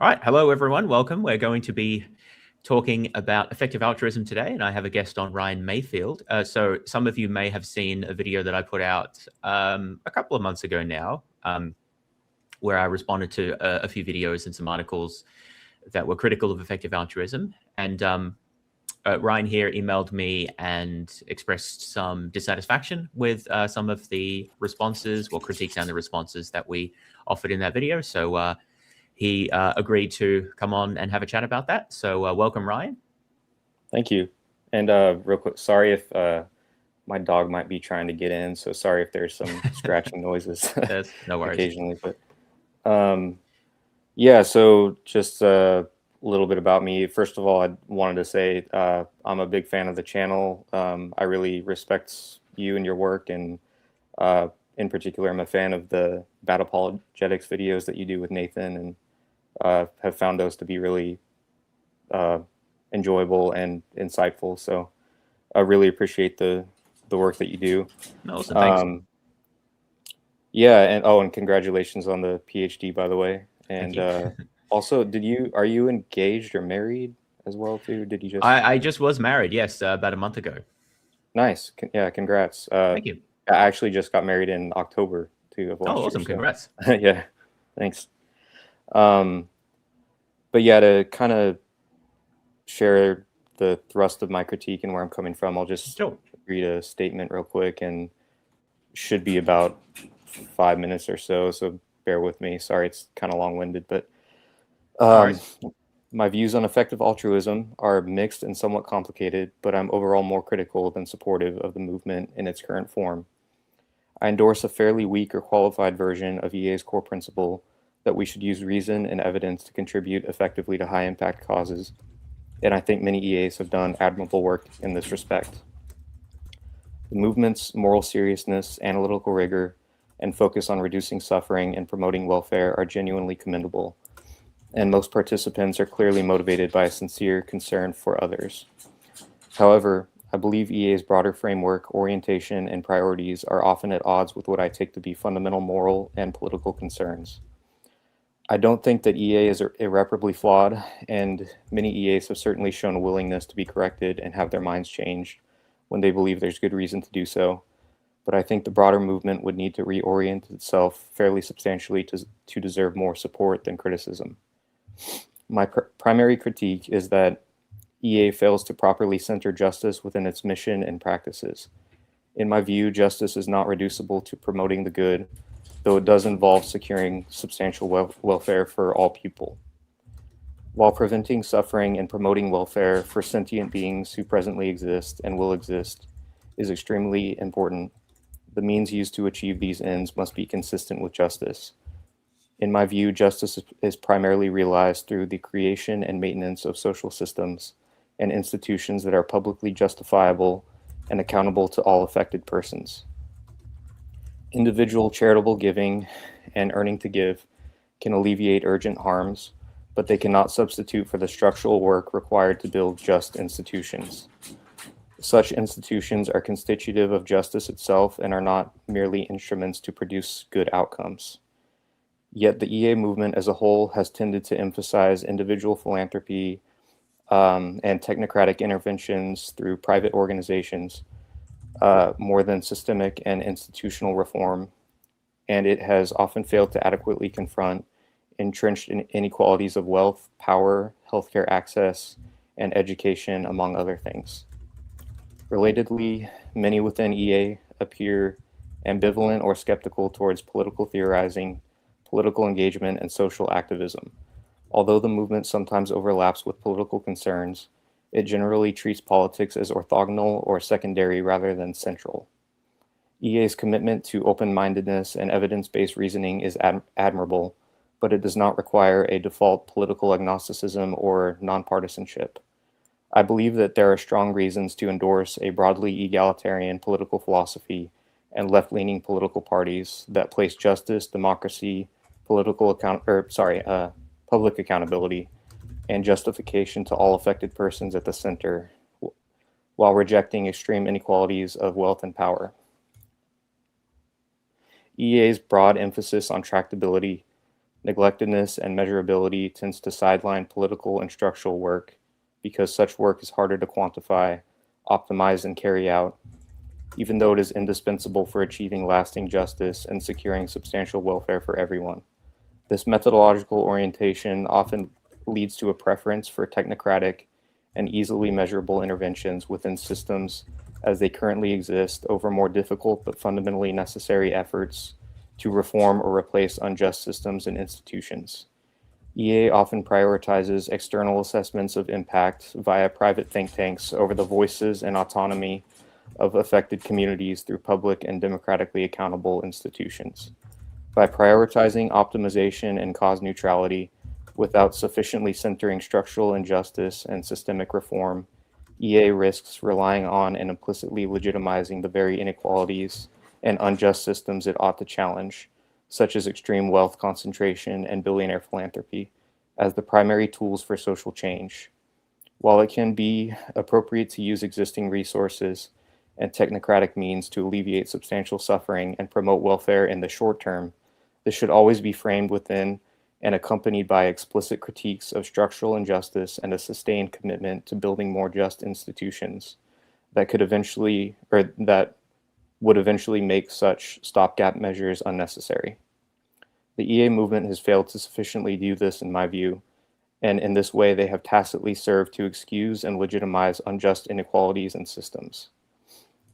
All right. Hello, everyone. Welcome. We're going to be talking about effective altruism today, and I have a guest on, Ryan Mayfield. So some of you may have seen a video that I put out a couple of months ago now, where I responded to a few videos and some articles that were critical of effective altruism. And Ryan here emailed me and expressed some dissatisfaction with some of the responses, well, critiques and the responses that we offered in that video. So he agreed to come on and have a chat about that. So welcome, Ryan. Thank you. And real quick, sorry if my dog might be trying to get in. So sorry if there's some scratching noises No worries. occasionally. But yeah, so just a little bit about me. First of all, I wanted to say I'm a big fan of the channel. I really respect you and your work. And in particular, I'm a fan of the bad apologetics videos that you do with Nathan, and have found those to be really enjoyable and insightful. So I really appreciate the work that you do. Awesome, thanks. Yeah, and congratulations on the PhD, by the way. And also, are you engaged or married as well too? Did you just? I just was married, yes, about a month ago. Nice. Yeah, congrats. Thank you. I actually just got married in October too of last year. Awesome! Congrats. Yeah, thanks. But yeah, to kind of share the thrust of my critique and where I'm coming from, I'll just read a statement real quick, and should be about 5 minutes or so. So bear with me. Sorry, it's kind of long-winded, but my views on effective altruism are mixed and somewhat complicated, but I'm overall more critical than supportive of the movement in its current form. I endorse a fairly weak or qualified version of EA's core principle that we should use reason and evidence to contribute effectively to high-impact causes, and I think many EAs have done admirable work in this respect. The movement's moral seriousness, analytical rigor, and focus on reducing suffering and promoting welfare are genuinely commendable, and most participants are clearly motivated by a sincere concern for others. However, I believe EA's broader framework, orientation, and priorities are often at odds with what I take to be fundamental moral and political concerns. I don't think that EA is irreparably flawed, and many EAs have certainly shown a willingness to be corrected and have their minds changed when they believe there's good reason to do so. But I think the broader movement would need to reorient itself fairly substantially to deserve more support than criticism. My primary critique is that EA fails to properly center justice within its mission and practices. In my view, justice is not reducible to promoting the good, though it does involve securing substantial welfare for all people. While preventing suffering and promoting welfare for sentient beings who presently exist and will exist is extremely important, the means used to achieve these ends must be consistent with justice. In my view, justice is primarily realized through the creation and maintenance of social systems and institutions that are publicly justifiable and accountable to all affected persons. Individual charitable giving and earning to give can alleviate urgent harms, but they cannot substitute for the structural work required to build just institutions. Such institutions are constitutive of justice itself and are not merely instruments to produce good outcomes. Yet the EA movement as a whole has tended to emphasize individual philanthropy and technocratic interventions through private organizations more than systemic and institutional reform, and it has often failed to adequately confront entrenched inequalities of wealth, power, healthcare access, and education, among other things. Relatedly, many within EA appear ambivalent or skeptical towards political theorizing, political engagement, and social activism. Although the movement sometimes overlaps with political concerns, it generally treats politics as orthogonal or secondary rather than central. EA's commitment to open-mindedness and evidence-based reasoning is admirable, but it does not require a default political agnosticism or nonpartisanship. I believe that there are strong reasons to endorse a broadly egalitarian political philosophy and left-leaning political parties that place justice, democracy, public accountability, and justification to all affected persons at the center, while rejecting extreme inequalities of wealth and power. EA's broad emphasis on tractability Neglectedness and measurability tends to sideline political and structural work because such work is harder to quantify, optimize, and carry out, even though it is indispensable for achieving lasting justice and securing substantial welfare for everyone. This methodological orientation often leads to a preference for technocratic and easily measurable interventions within systems as they currently exist over more difficult but fundamentally necessary efforts to reform or replace unjust systems and institutions. EA often prioritizes external assessments of impact via private think tanks over the voices and autonomy of affected communities through public and democratically accountable institutions. By prioritizing optimization and cause neutrality without sufficiently centering structural injustice and systemic reform, EA risks relying on and implicitly legitimizing the very inequalities and unjust systems it ought to challenge, such as extreme wealth concentration and billionaire philanthropy, as the primary tools for social change. While it can be appropriate to use existing resources and technocratic means to alleviate substantial suffering and promote welfare in the short term, this should always be framed within and accompanied by explicit critiques of structural injustice and a sustained commitment to building more just institutions that would eventually make such stopgap measures unnecessary. The EA movement has failed to sufficiently do this, in my view, and in this way they have tacitly served to excuse and legitimize unjust inequalities and systems.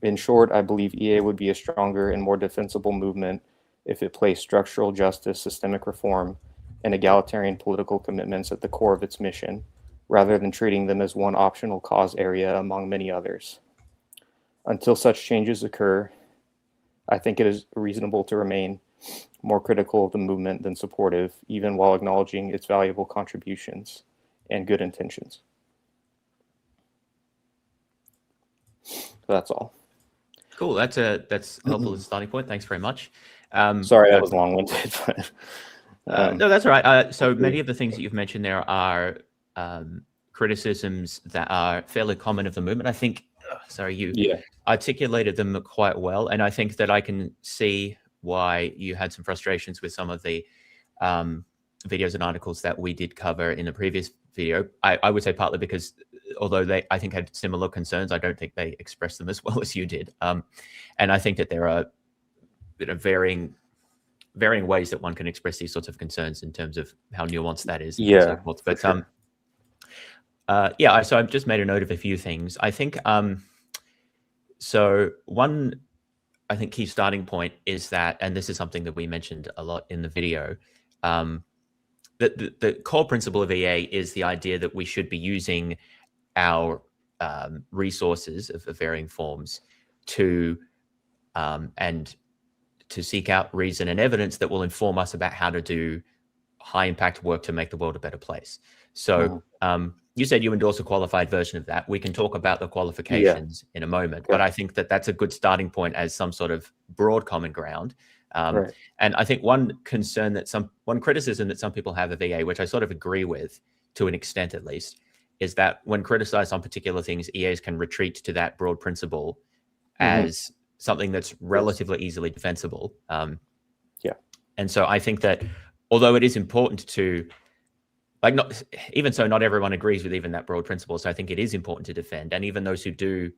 In short, I believe EA would be a stronger and more defensible movement if it placed structural justice, systemic reform, and egalitarian political commitments at the core of its mission, rather than treating them as one optional cause area among many others. Until such changes occur, I think it is reasonable to remain more critical of the movement than supportive, even while acknowledging its valuable contributions and good intentions. So that's all. Cool. That's helpful as a starting point. Thanks very much. Sorry, that was long-winded. But, no, that's all right. So many of the things that you've mentioned there are criticisms that are fairly common of the movement. I think, you articulated them quite well. And I think that I can see why you had some frustrations with some of the videos and articles that we did cover in the previous video. I would say partly because although they, I think, had similar concerns, I don't think they expressed them as well as you did. And I think that there are varying ways that one can express these sorts of concerns in terms of how nuanced that is. Yeah, and so forth. But sure. So I've just made a note of a few things. I think so one, I think, key starting point is that, and this is something that we mentioned a lot in the video, the core principle of EA is the idea that we should be using our resources of varying forms to and to seek out reason and evidence that will inform us about how to do high impact work to make the world a better place. So you said you endorse a qualified version of that. We can talk about the qualifications in a moment, but I think that that's a good starting point as some sort of broad common ground. Right. And I think one criticism that some people have of EA, which I sort of agree with to an extent at least, is that when criticized on particular things, EAs can retreat to that broad principle as something that's relatively easily defensible. And so I think that although it is important to, not everyone agrees with even that broad principle. So I think it is important to defend. And even those who do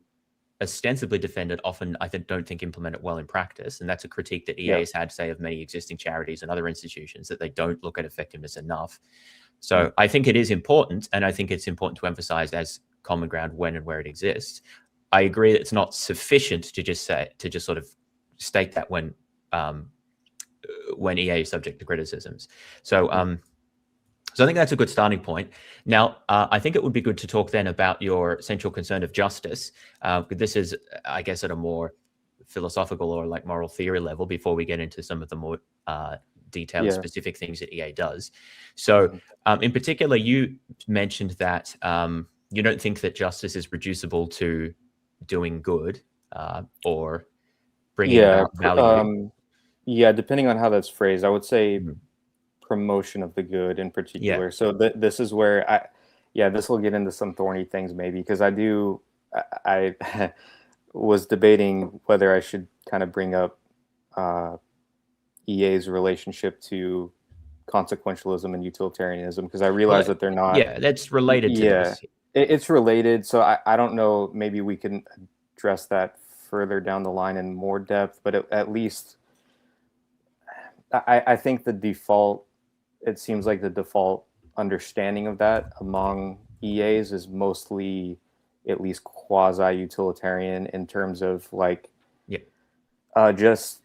ostensibly defend it often, I don't think implement it well in practice. And that's a critique that EA has had, say, of many existing charities and other institutions, that they don't look at effectiveness enough. So I think it is important, and I think it's important to emphasize as common ground when and where it exists. I agree that it's not sufficient to just sort of state that when EA is subject to criticisms. So I think that's a good starting point. Now, I think it would be good to talk then about your central concern of justice. This is, I guess, at a more philosophical or like moral theory level before we get into some of the more detailed specific things that EA does. So in particular, you mentioned that you don't think that justice is reducible to doing good or bringing about value. Depending on how that's phrased, I would say promotion of the good in particular. So this is where this will get into some thorny things maybe, because I was debating whether I should kind of bring up EA's relationship to consequentialism and utilitarianism, because I realize that they're not. Yeah, that's related to Yeah, this. it's related. So I don't know. Maybe we can address that further down the line in more depth. But at least I think the default. It seems like the default understanding of that among EAs is mostly at least quasi-utilitarian in terms of like just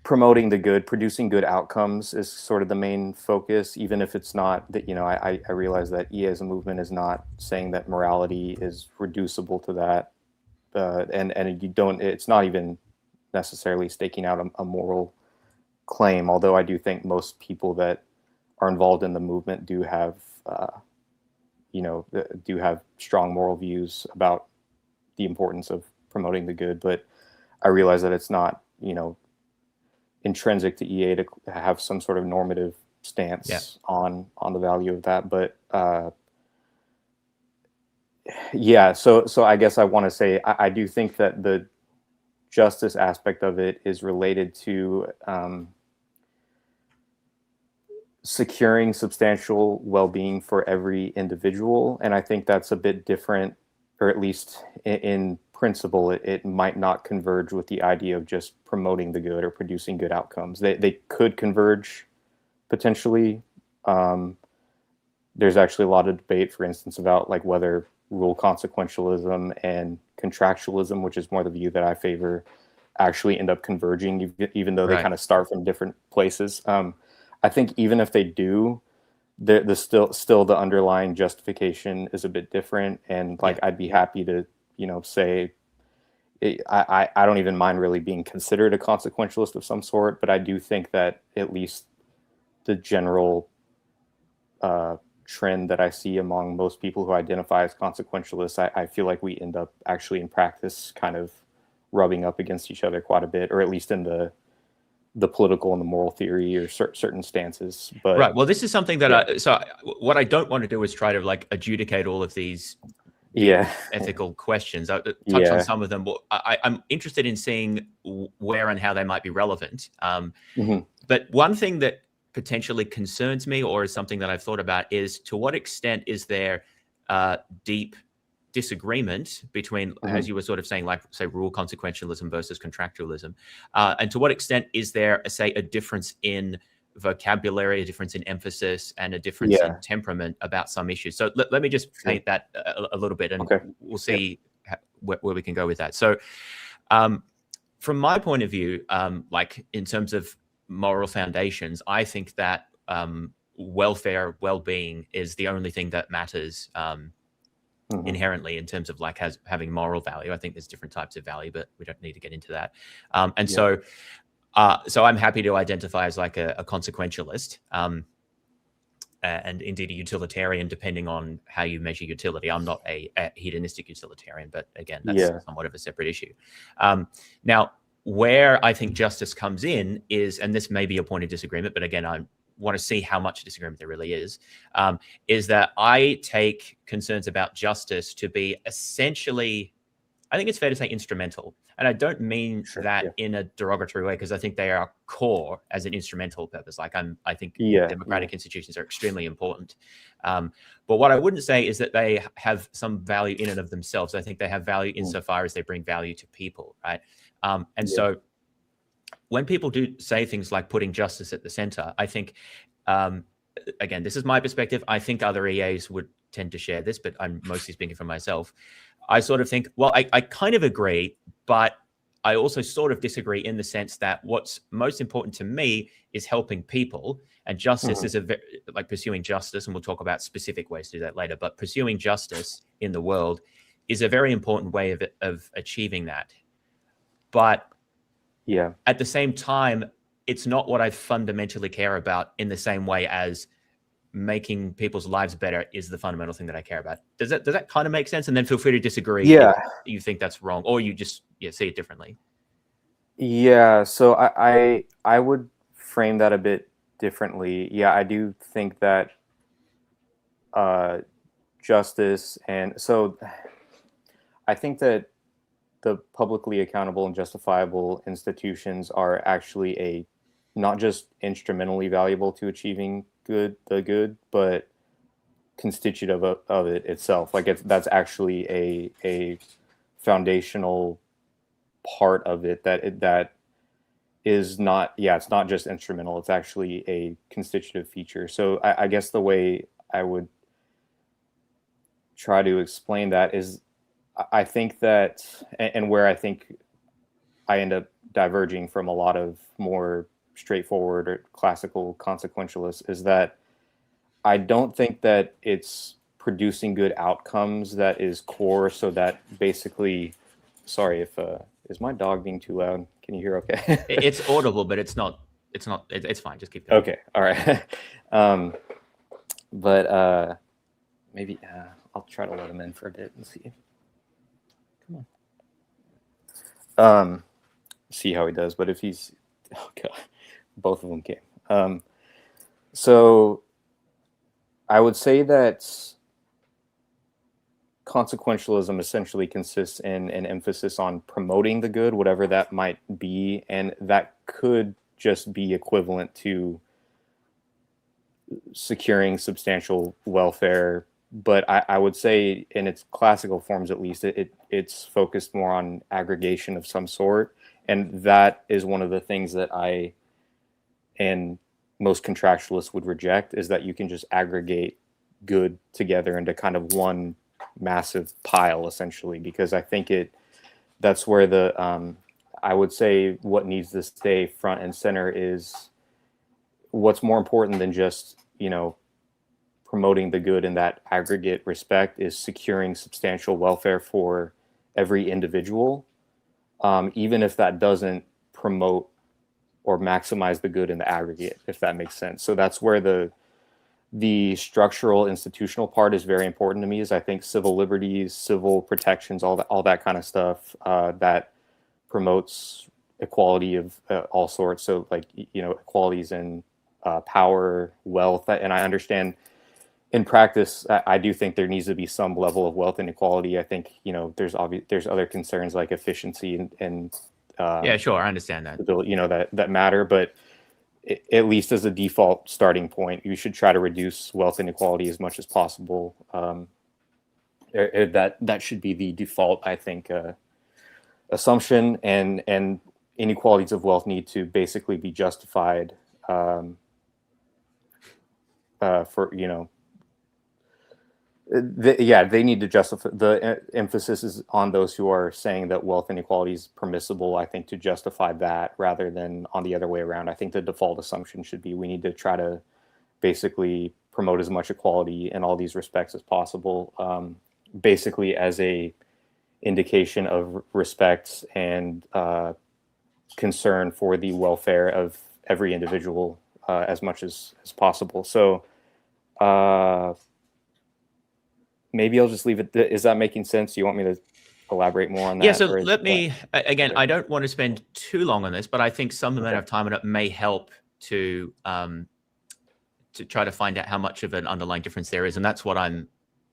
promoting the good, producing good outcomes is sort of the main focus, even if it's not that, I realize that EA as a movement is not saying that morality is reducible to that. And you don't, it's not even necessarily staking out a moral claim, although I do think most people that are involved in the movement do have strong moral views about the importance of promoting the good. But I realize that it's not intrinsic to EA to have some sort of normative stance on the value of that. But so I guess I want to say I do think that the justice aspect of it is related to securing substantial well-being for every individual, and I think that's a bit different, or at least in principle, it might not converge with the idea of just promoting the good or producing good outcomes. They could converge potentially. There's actually a lot of debate, for instance, about like whether rule consequentialism and contractualism, which is more the view that I favor, actually end up converging, even though they kind of start from different places. I think even if they do, the still the underlying justification is a bit different, and like I'd be happy to say I don't even mind really being considered a consequentialist of some sort, but I do think that at least the general trend that I see among most people who identify as consequentialists, I feel like we end up actually in practice kind of rubbing up against each other quite a bit, or at least in the political and the moral theory or certain stances. But right. Well, this is something that what I don't want to do is try to like adjudicate all of these ethical questions. I touch on some of them. I'm interested in seeing where and how they might be relevant. But one thing that potentially concerns me, or is something that I've thought about, is to what extent is there deep disagreement between, as you were sort of saying, like say rule consequentialism versus contractualism, and to what extent is there a difference in vocabulary, a difference in emphasis, and a difference in temperament about some issues. So let me just paint that a little bit, and we'll see where we can go with that. So from my point of view, like in terms of moral foundations, I think that welfare, well-being is the only thing that matters inherently in terms of like having moral value. I think there's different types of value, but we don't need to get into that. So I'm happy to identify as like a consequentialist, and indeed a utilitarian, depending on how you measure utility. I'm not a hedonistic utilitarian, but again, that's somewhat of a separate issue. Now, where I think justice comes in is, and this may be a point of disagreement, but again, I want to see how much disagreement there really is that I take concerns about justice to be essentially, I think it's fair to say, instrumental. And I don't mean that in a derogatory way, because I think they are core as an instrumental purpose. Like I think democratic institutions are extremely important. But what I wouldn't say is that they have some value in and of themselves. I think they have value insofar as they bring value to people, right? So when people do say things like putting justice at the center, I think, again, this is my perspective. I think other EAs would tend to share this, but I'm mostly speaking for myself. I sort of think, well, I kind of agree, but I also sort of disagree in the sense that what's most important to me is helping people, and justice is like pursuing justice, and we'll talk about specific ways to do that later, but pursuing justice in the world is a very important way of achieving that. But at the same time, it's not what I fundamentally care about in the same way as making people's lives better is the fundamental thing that I care about. Does that kind of make sense? And then feel free to disagree if you think that's wrong, or you just see it differently. So I would frame that a bit differently. I do think that justice, and so I think that the publicly accountable and justifiable institutions are actually a not just instrumentally valuable to achieving the good, but constitutive of it itself. Like that's actually a foundational part of it that is not, it's not just instrumental, it's actually a constitutive feature. So I guess the way I would try to explain that is, I think that, and where I think I end up diverging from a lot of more straightforward or classical consequentialists, is that I don't think that it's producing good outcomes that is core. So that basically, sorry if is my dog being too loud? Can you hear okay? It's audible, but it's fine. Just keep going. Okay. All right. But maybe I'll try to let him in for a bit and see. Come on. See how he does. But if he's, oh God, both of them came. So I would say that consequentialism essentially consists in an emphasis on promoting the good, whatever that might be, and that could just be equivalent to securing substantial welfare. But I would say in its classical forms, at least, it's focused more on aggregation of some sort. And that is one of the things that I and most contractualists would reject, is that you can just aggregate good together into kind of one massive pile, essentially, because I think that's where the I would say what needs to stay front and center is what's more important than just, promoting the good in that aggregate respect is securing substantial welfare for every individual, even if that doesn't promote or maximize the good in the aggregate, if that makes sense. So that's where the structural institutional part is very important to me, is I think civil liberties, civil protections, all that kind of stuff that promotes equality of all sorts. So like, equalities in power, wealth, and I understand in practice, I do think there needs to be some level of wealth inequality. I think, there's other concerns like efficiency and yeah, sure, I understand that. That matter, but at least as a default starting point, you should try to reduce wealth inequality as much as possible. That should be the default, I think, assumption, and inequalities of wealth need to basically be justified for, they need to justify. The emphasis is on those who are saying that wealth inequality is permissible, I think, to justify that rather than on the other way around. I think the default assumption should be we need to try to basically promote as much equality in all these respects as possible, basically as a indication of respect and concern for the welfare of every individual as much as possible. So maybe I'll just leave it. Is that making sense? Do you want me to elaborate more on that? Yeah, so let me, again, I don't want to spend too long on this, but I think some amount of time on it may help to try to find out how much of an underlying difference there is. And that's what I'm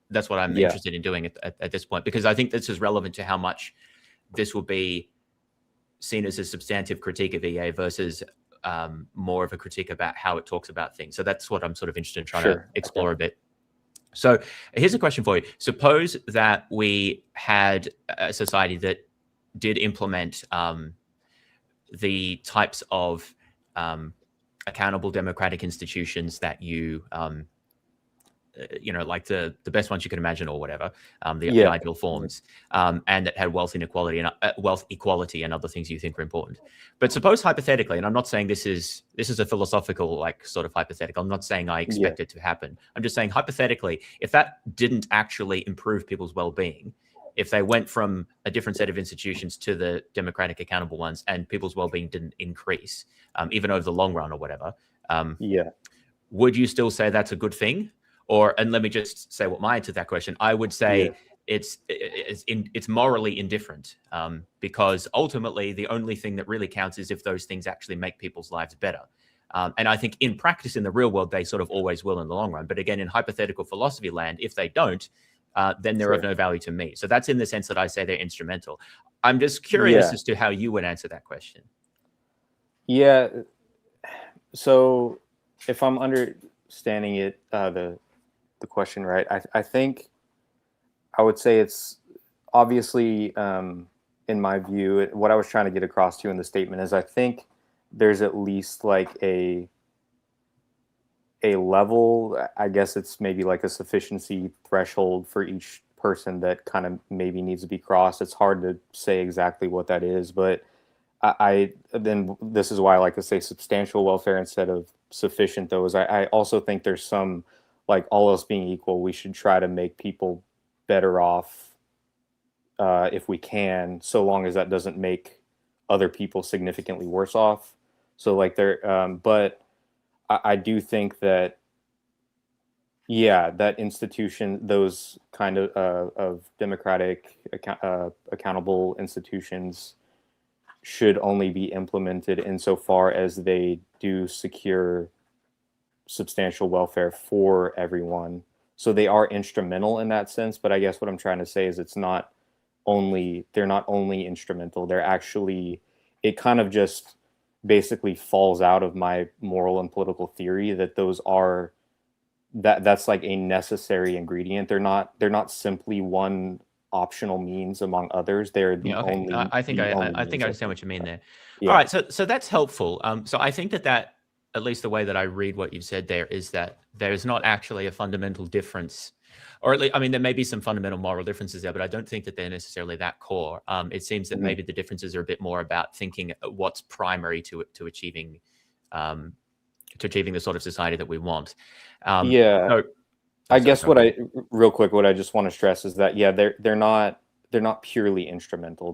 interested in doing at this point, because I think this is relevant to how much this will be seen as a substantive critique of EA versus more of a critique about how it talks about things. So that's what I'm sort of interested in trying to explore a bit. So here's a question for you. Suppose that we had a society that did implement the types of accountable democratic institutions that you, like the best ones you can imagine or whatever, the ideal forms, and that had wealth inequality and wealth equality and other things you think are important. But suppose hypothetically, and I'm not saying this is a philosophical sort of hypothetical. I'm not saying I expect it to happen. I'm just saying hypothetically, if that didn't actually improve people's well-being, if they went from a different set of institutions to the democratic accountable ones and people's well-being didn't increase, even over the long run or whatever, would you still say that's a good thing? And let me just say what my answer to that question. I would say it's morally indifferent, because ultimately the only thing that really counts is if those things actually make people's lives better. And I think in practice, in the real world, they sort of always will in the long run. But again, in hypothetical philosophy land, if they don't, then they're of no value to me. So that's in the sense that I say they're instrumental. I'm just curious as to how you would answer that question. Yeah. So if I'm understanding it, the question right, I think I would say it's obviously, in my view, what I was trying to get across to in the statement is I think there's at least like a level, I guess it's maybe like a sufficiency threshold for each person that kind of maybe needs to be crossed. It's hard to say exactly what that is, but I then this is why I like to say substantial welfare instead of sufficient, though, is I also think there's some, like, all else being equal, we should try to make people better off, if we can, so long as that doesn't make other people significantly worse off. So like but I do think that, yeah, that institution, those kind of democratic, accountable institutions should only be implemented insofar as they do secure substantial welfare for everyone. So they are instrumental in that sense, but I guess what I'm trying to say is they're not only instrumental, they're actually, it kind of just basically falls out of my moral and political theory that that's like a necessary ingredient. They're not simply one optional means among others. They're the Yeah, okay. only I think the only I think means I of understand what you mean there. All yeah. right, so that's helpful. So I think that at least the way that I read what you've said there is that there is not actually a fundamental difference, or at least, I mean, there may be some fundamental moral differences there, but I don't think that they're necessarily that core. It seems that Mhm. maybe the differences are a bit more about thinking what's primary to achieving um, the sort of society that we want. Yeah. So, I sorry, guess go ahead. real quick, what I just want to stress is that, yeah, they're not purely instrumental.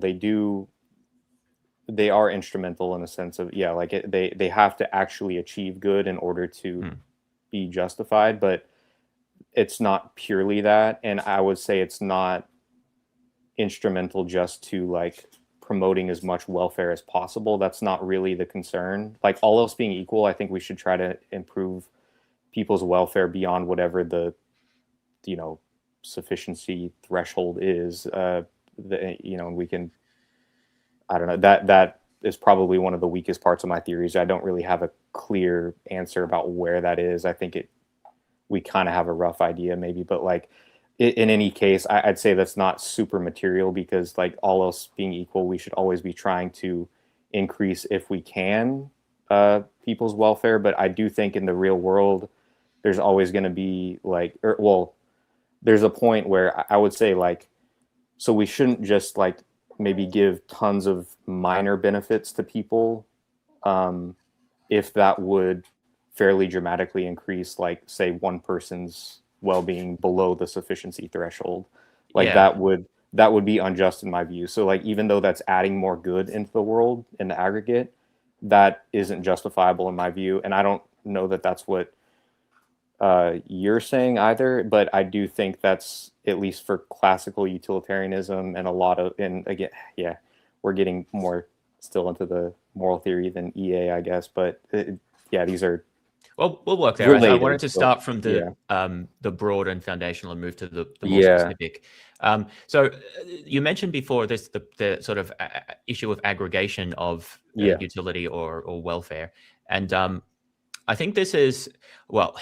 They are instrumental in the sense of, yeah, like they have to actually achieve good in order to Hmm. be justified, but it's not purely that. And I would say it's not instrumental just to like promoting as much welfare as possible. That's not really the concern. Like, all else being equal, I think we should try to improve people's welfare beyond whatever the, you know, sufficiency threshold is. We can, I don't know, that is probably one of the weakest parts of my theories. I don't really have a clear answer about where that is. I think we kind of have a rough idea maybe, but like, in any case, I'd say that's not super material, because like, all else being equal, we should always be trying to increase, if we can, people's welfare. But I do think in the real world, there's always going to be like, well, there's a point where I would say, like, so we shouldn't just like maybe give tons of minor benefits to people, um, if that would fairly dramatically increase, like, say, one person's well-being below the sufficiency threshold. Like, Yeah. that would be unjust in my view. So like, even though that's adding more good into the world in the aggregate, that isn't justifiable in my view. And I don't know that that's what you're saying either, but I do think that's, at least for classical utilitarianism, and a lot of, and again, yeah, we're getting more still into the moral theory than EA, I guess, but yeah, these are Well, we'll work there. I wanted related, to but start from yeah, the broad and foundational and move to the more yeah, specific. You mentioned before this the sort of issue of aggregation of yeah, utility or welfare, and I think this is, well,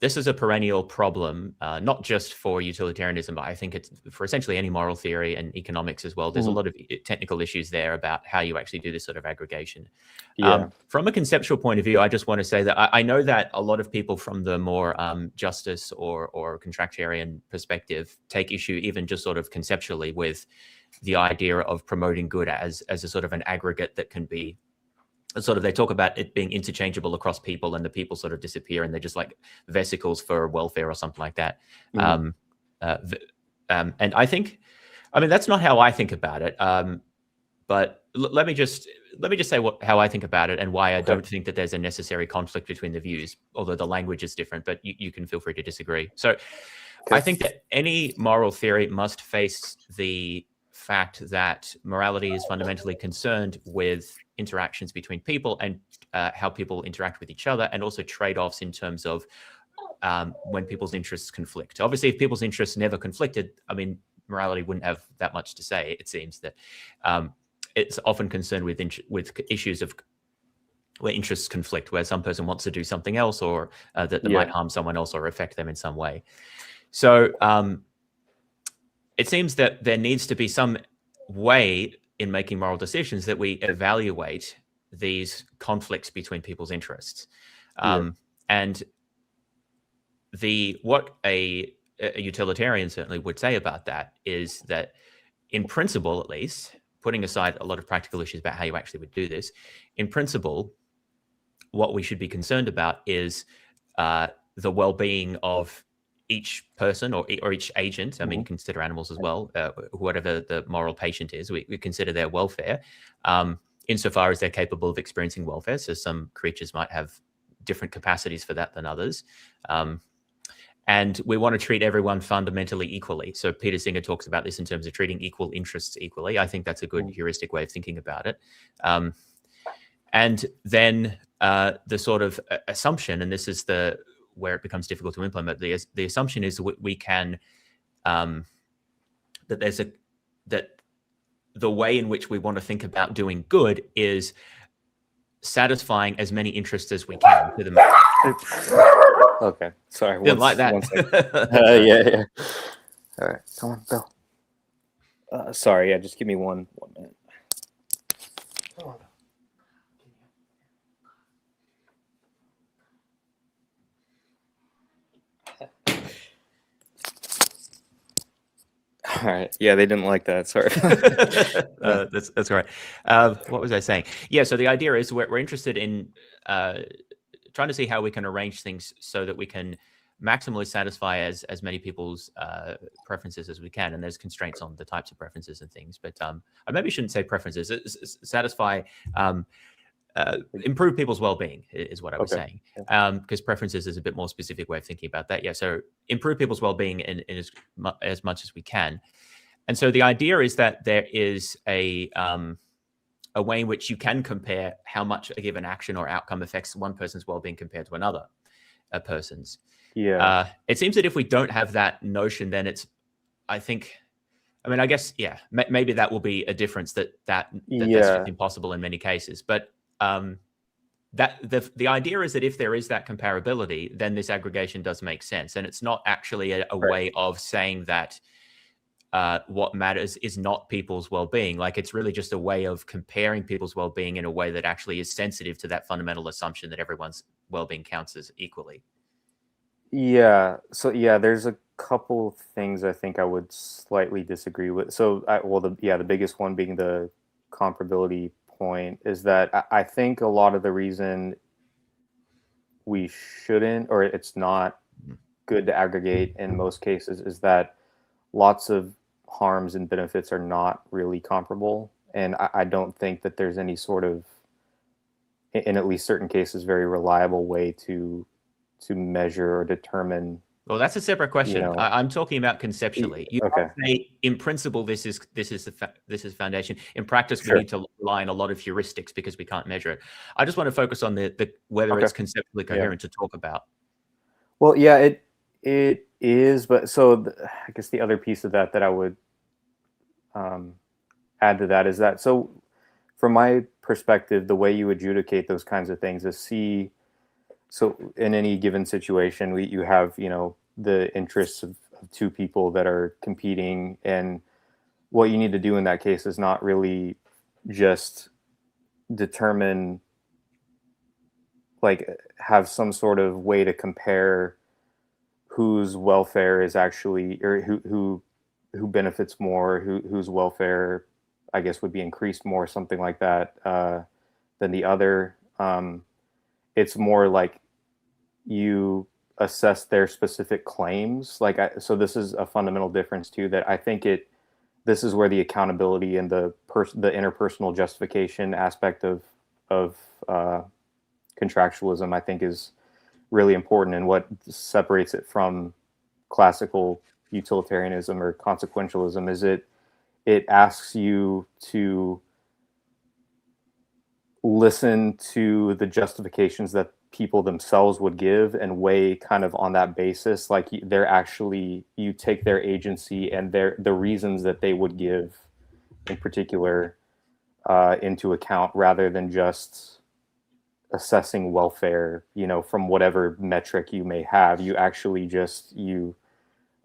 this is a perennial problem, not just for utilitarianism, but I think it's for essentially any moral theory and economics as well. There's a mhm, lot of technical issues there about how you actually do this sort of aggregation. yeah, From a conceptual point of view, I just want to say that I know that a lot of people from the more justice or contractarian perspective take issue, even just sort of conceptually, with the idea of promoting good as a sort of an aggregate that can be sort of, they talk about it being interchangeable across people, and the people sort of disappear and they're just like vesicles for welfare or something like that. mhm, Um, and I think, I mean, that's not how I think about it. But let me just say how I think about it and why I okay, don't think that there's a necessary conflict between the views, although the language is different. But you can feel free to disagree. So I okay, think that any moral theory must face the fact that morality is fundamentally concerned with interactions between people and how people interact with each other, and also trade-offs in terms of when people's interests conflict. Obviously, if people's interests never conflicted, I mean, morality wouldn't have that much to say. It seems that it's often concerned with issues of where interests conflict, where some person wants to do something else, or that might harm someone else or affect them in some way. So it seems that there needs to be some way in making moral decisions that we evaluate these conflicts between people's interests. And what a utilitarian certainly would say about that is that, in principle, at least, putting aside a lot of practical issues about how you actually would do this, in principle, what we should be concerned about is the well-being of each person or each agent. I mean, consider animals as well, whatever the moral patient is. We consider their welfare insofar as they're capable of experiencing welfare. So some creatures might have different capacities for that than others. And we want to treat everyone fundamentally equally. So Peter Singer talks about this in terms of treating equal interests equally. I think that's a good heuristic way of thinking about it. And then the sort of assumption, and this is where it becomes difficult to implement, the assumption is we can, that the way in which we want to think about doing good is satisfying as many interests as we can to them. Okay, sorry. Didn't like that. Yeah. All right, come on, Bill. Sorry, yeah, just give me one minute. All right. Yeah, they didn't like that. Sorry. That's right. What was I saying? Yeah. So the idea is we're interested in trying to see how we can arrange things so that we can maximally satisfy as many people's preferences as we can. And there's constraints on the types of preferences and things. But I maybe shouldn't say preferences. Satisfy. Improve people's well-being is what I was saying, because preferences is a bit more specific way of thinking about that. Yeah, so improve people's well-being in as much as we can. And so the idea is that there is a way in which you can compare how much a given action or outcome affects one person's well-being compared to another person's. Yeah. It seems that if we don't have that notion, then I guess, maybe that will be a difference that's just impossible in many cases. But that the idea is that if there is that comparability, then this aggregation does make sense, and it's not actually a way of saying that what matters is not people's well-being. Like, it's really just a way of comparing people's well-being in a way that actually is sensitive to that fundamental assumption that everyone's well-being counts as equally. Yeah. So there's a couple things I think I would slightly disagree with. So the biggest one being the comparability point is that I think a lot of the reason we shouldn't, or it's not good to aggregate in most cases, is that lots of harms and benefits are not really comparable. And I don't think that there's any sort of, in at least certain cases, very reliable way to measure or determine. Well, that's a separate question. I'm talking about conceptually. You might say, in principle, this is foundation. In practice, we need to rely on a lot of heuristics because we can't measure it. I just want to focus on whether it's conceptually coherent to talk about. Well, yeah, it is. But I guess the other piece of that I would add to that is that, so from my perspective, the way you adjudicate those kinds of things is so in any given situation, you have, the interests of two people that are competing, and what you need to do in that case is not really just determine, like, have some sort of way to compare whose welfare is actually, or who benefits more, whose welfare, I guess, would be increased more, something like that, than the other. It's more like you assess their specific claims. So this is a fundamental difference too, that I think this is where the accountability and the interpersonal justification aspect of contractualism, I think, is really important, and what separates it from classical utilitarianism or consequentialism is it asks you to listen to the justifications that people themselves would give and weigh kind of on that basis. Like, you take their agency and the reasons that they would give in particular into account, rather than just assessing welfare, from whatever metric you may have. You actually just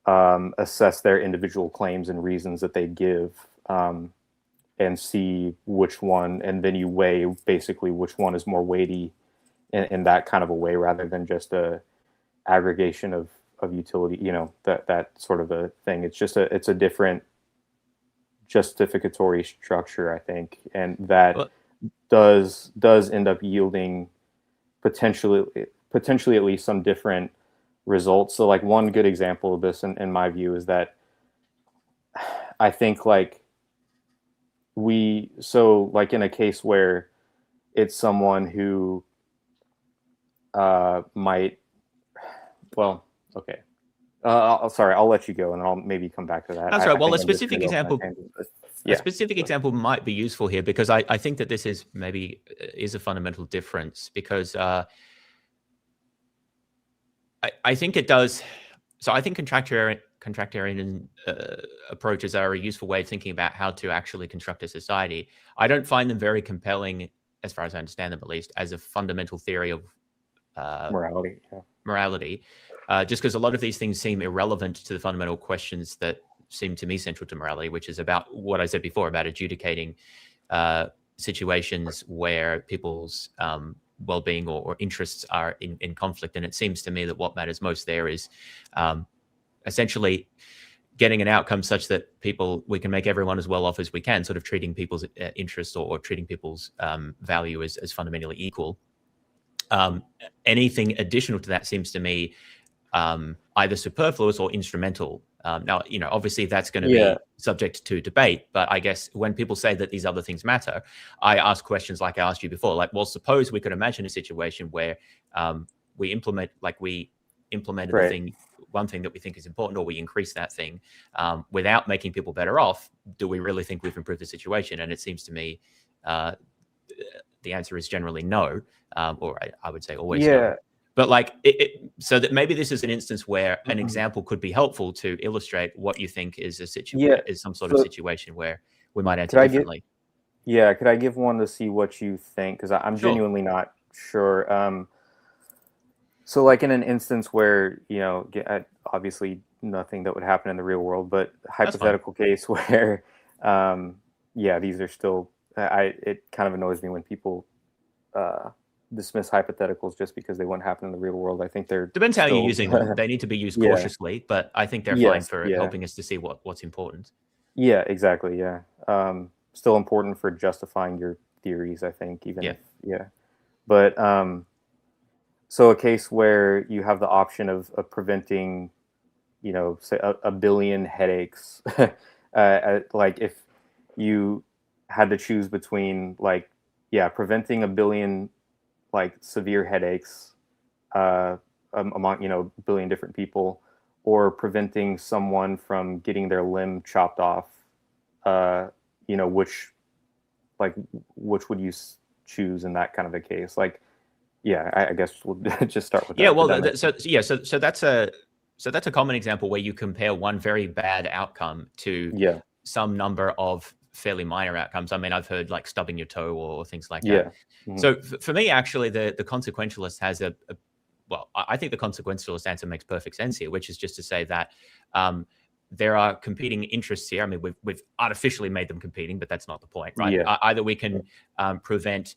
assess their individual claims and reasons that they give, and see which one, and then you weigh basically which one is more weighty in that kind of a way, rather than just a aggregation of utility, that sort of a thing. It's just it's a different justificatory structure, I think, and that does end up yielding potentially at least some different results. So like one good example of this in my view is that I think like in a case where it's someone who might, well, okay. Sorry, I'll let you go, and I'll maybe come back to that. That's right. Well, a specific example, a specific example might be useful here, because I think that this is maybe a fundamental difference, because I think it does. So I think contractarian approaches are a useful way of thinking about how to actually construct a society. I don't find them very compelling, as far as I understand them at least, as a fundamental theory of morality, just because a lot of these things seem irrelevant to the fundamental questions that seem to me central to morality, which is about what I said before about adjudicating situations where people's well-being or interests are in conflict. And it seems to me that what matters most there is essentially getting an outcome such that we can make everyone as well off as we can, sort of treating people's interests or treating people's value as fundamentally equal. Anything additional to that seems to me either superfluous or instrumental. Now, obviously that's going to be subject to debate, but I guess when people say that these other things matter, I ask questions like I asked you before, like, well, suppose we could imagine a situation where we implemented one thing that we think is important, or we increase that thing without making people better off. Do we really think we've improved the situation? And it seems to me the answer is generally no, or I would say always no. But like, so that maybe this is an instance where an example could be helpful to illustrate what you think is is some sort of situation where we might answer differently. Could I give one to see what you think? Because I'm genuinely not sure. So like in an instance where, obviously nothing that would happen in the real world, but hypothetical case where, these are still, it kind of annoys me when people dismiss hypotheticals just because they won't happen in the real world. I think they're depends how you're using them. They need to be used cautiously, but I think they're fine for helping us to see what's important. Yeah, exactly. Yeah. Still important for justifying your theories, I think, But so a case where you have the option of preventing, say a billion headaches, like if you had to choose between preventing a billion severe headaches among a billion different people, or preventing someone from getting their limb chopped off, which would you choose in that kind of a case? I guess we'll just start with that. Yeah, well, so that's a common example where you compare one very bad outcome to some number of fairly minor outcomes. I mean, I've heard like stubbing your toe or things like that. Mm-hmm. So for me, actually, the consequentialist has I think the consequentialist answer makes perfect sense here, which is just to say that there are competing interests here. I mean, we've artificially made them competing, but that's not the point, right? Either we can prevent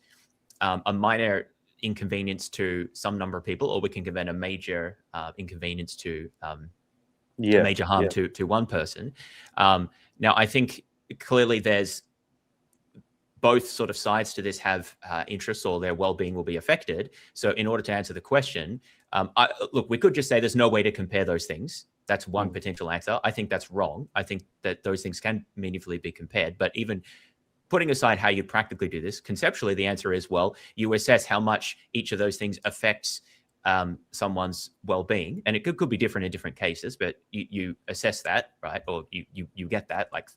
a minor inconvenience to some number of people, or we can prevent a major inconvenience to a major harm to one person. Now, I think clearly there's both sort of sides to this have interests, or their well-being will be affected. So in order to answer the question, look, we could just say there's no way to compare those things. That's one potential answer. I think that's wrong. I think that those things can meaningfully be compared. But even putting aside how you practically do this, conceptually, the answer is, well, you assess how much each of those things affects someone's well-being. And it could be different in different cases, but you assess that, right? Or you get that. Like,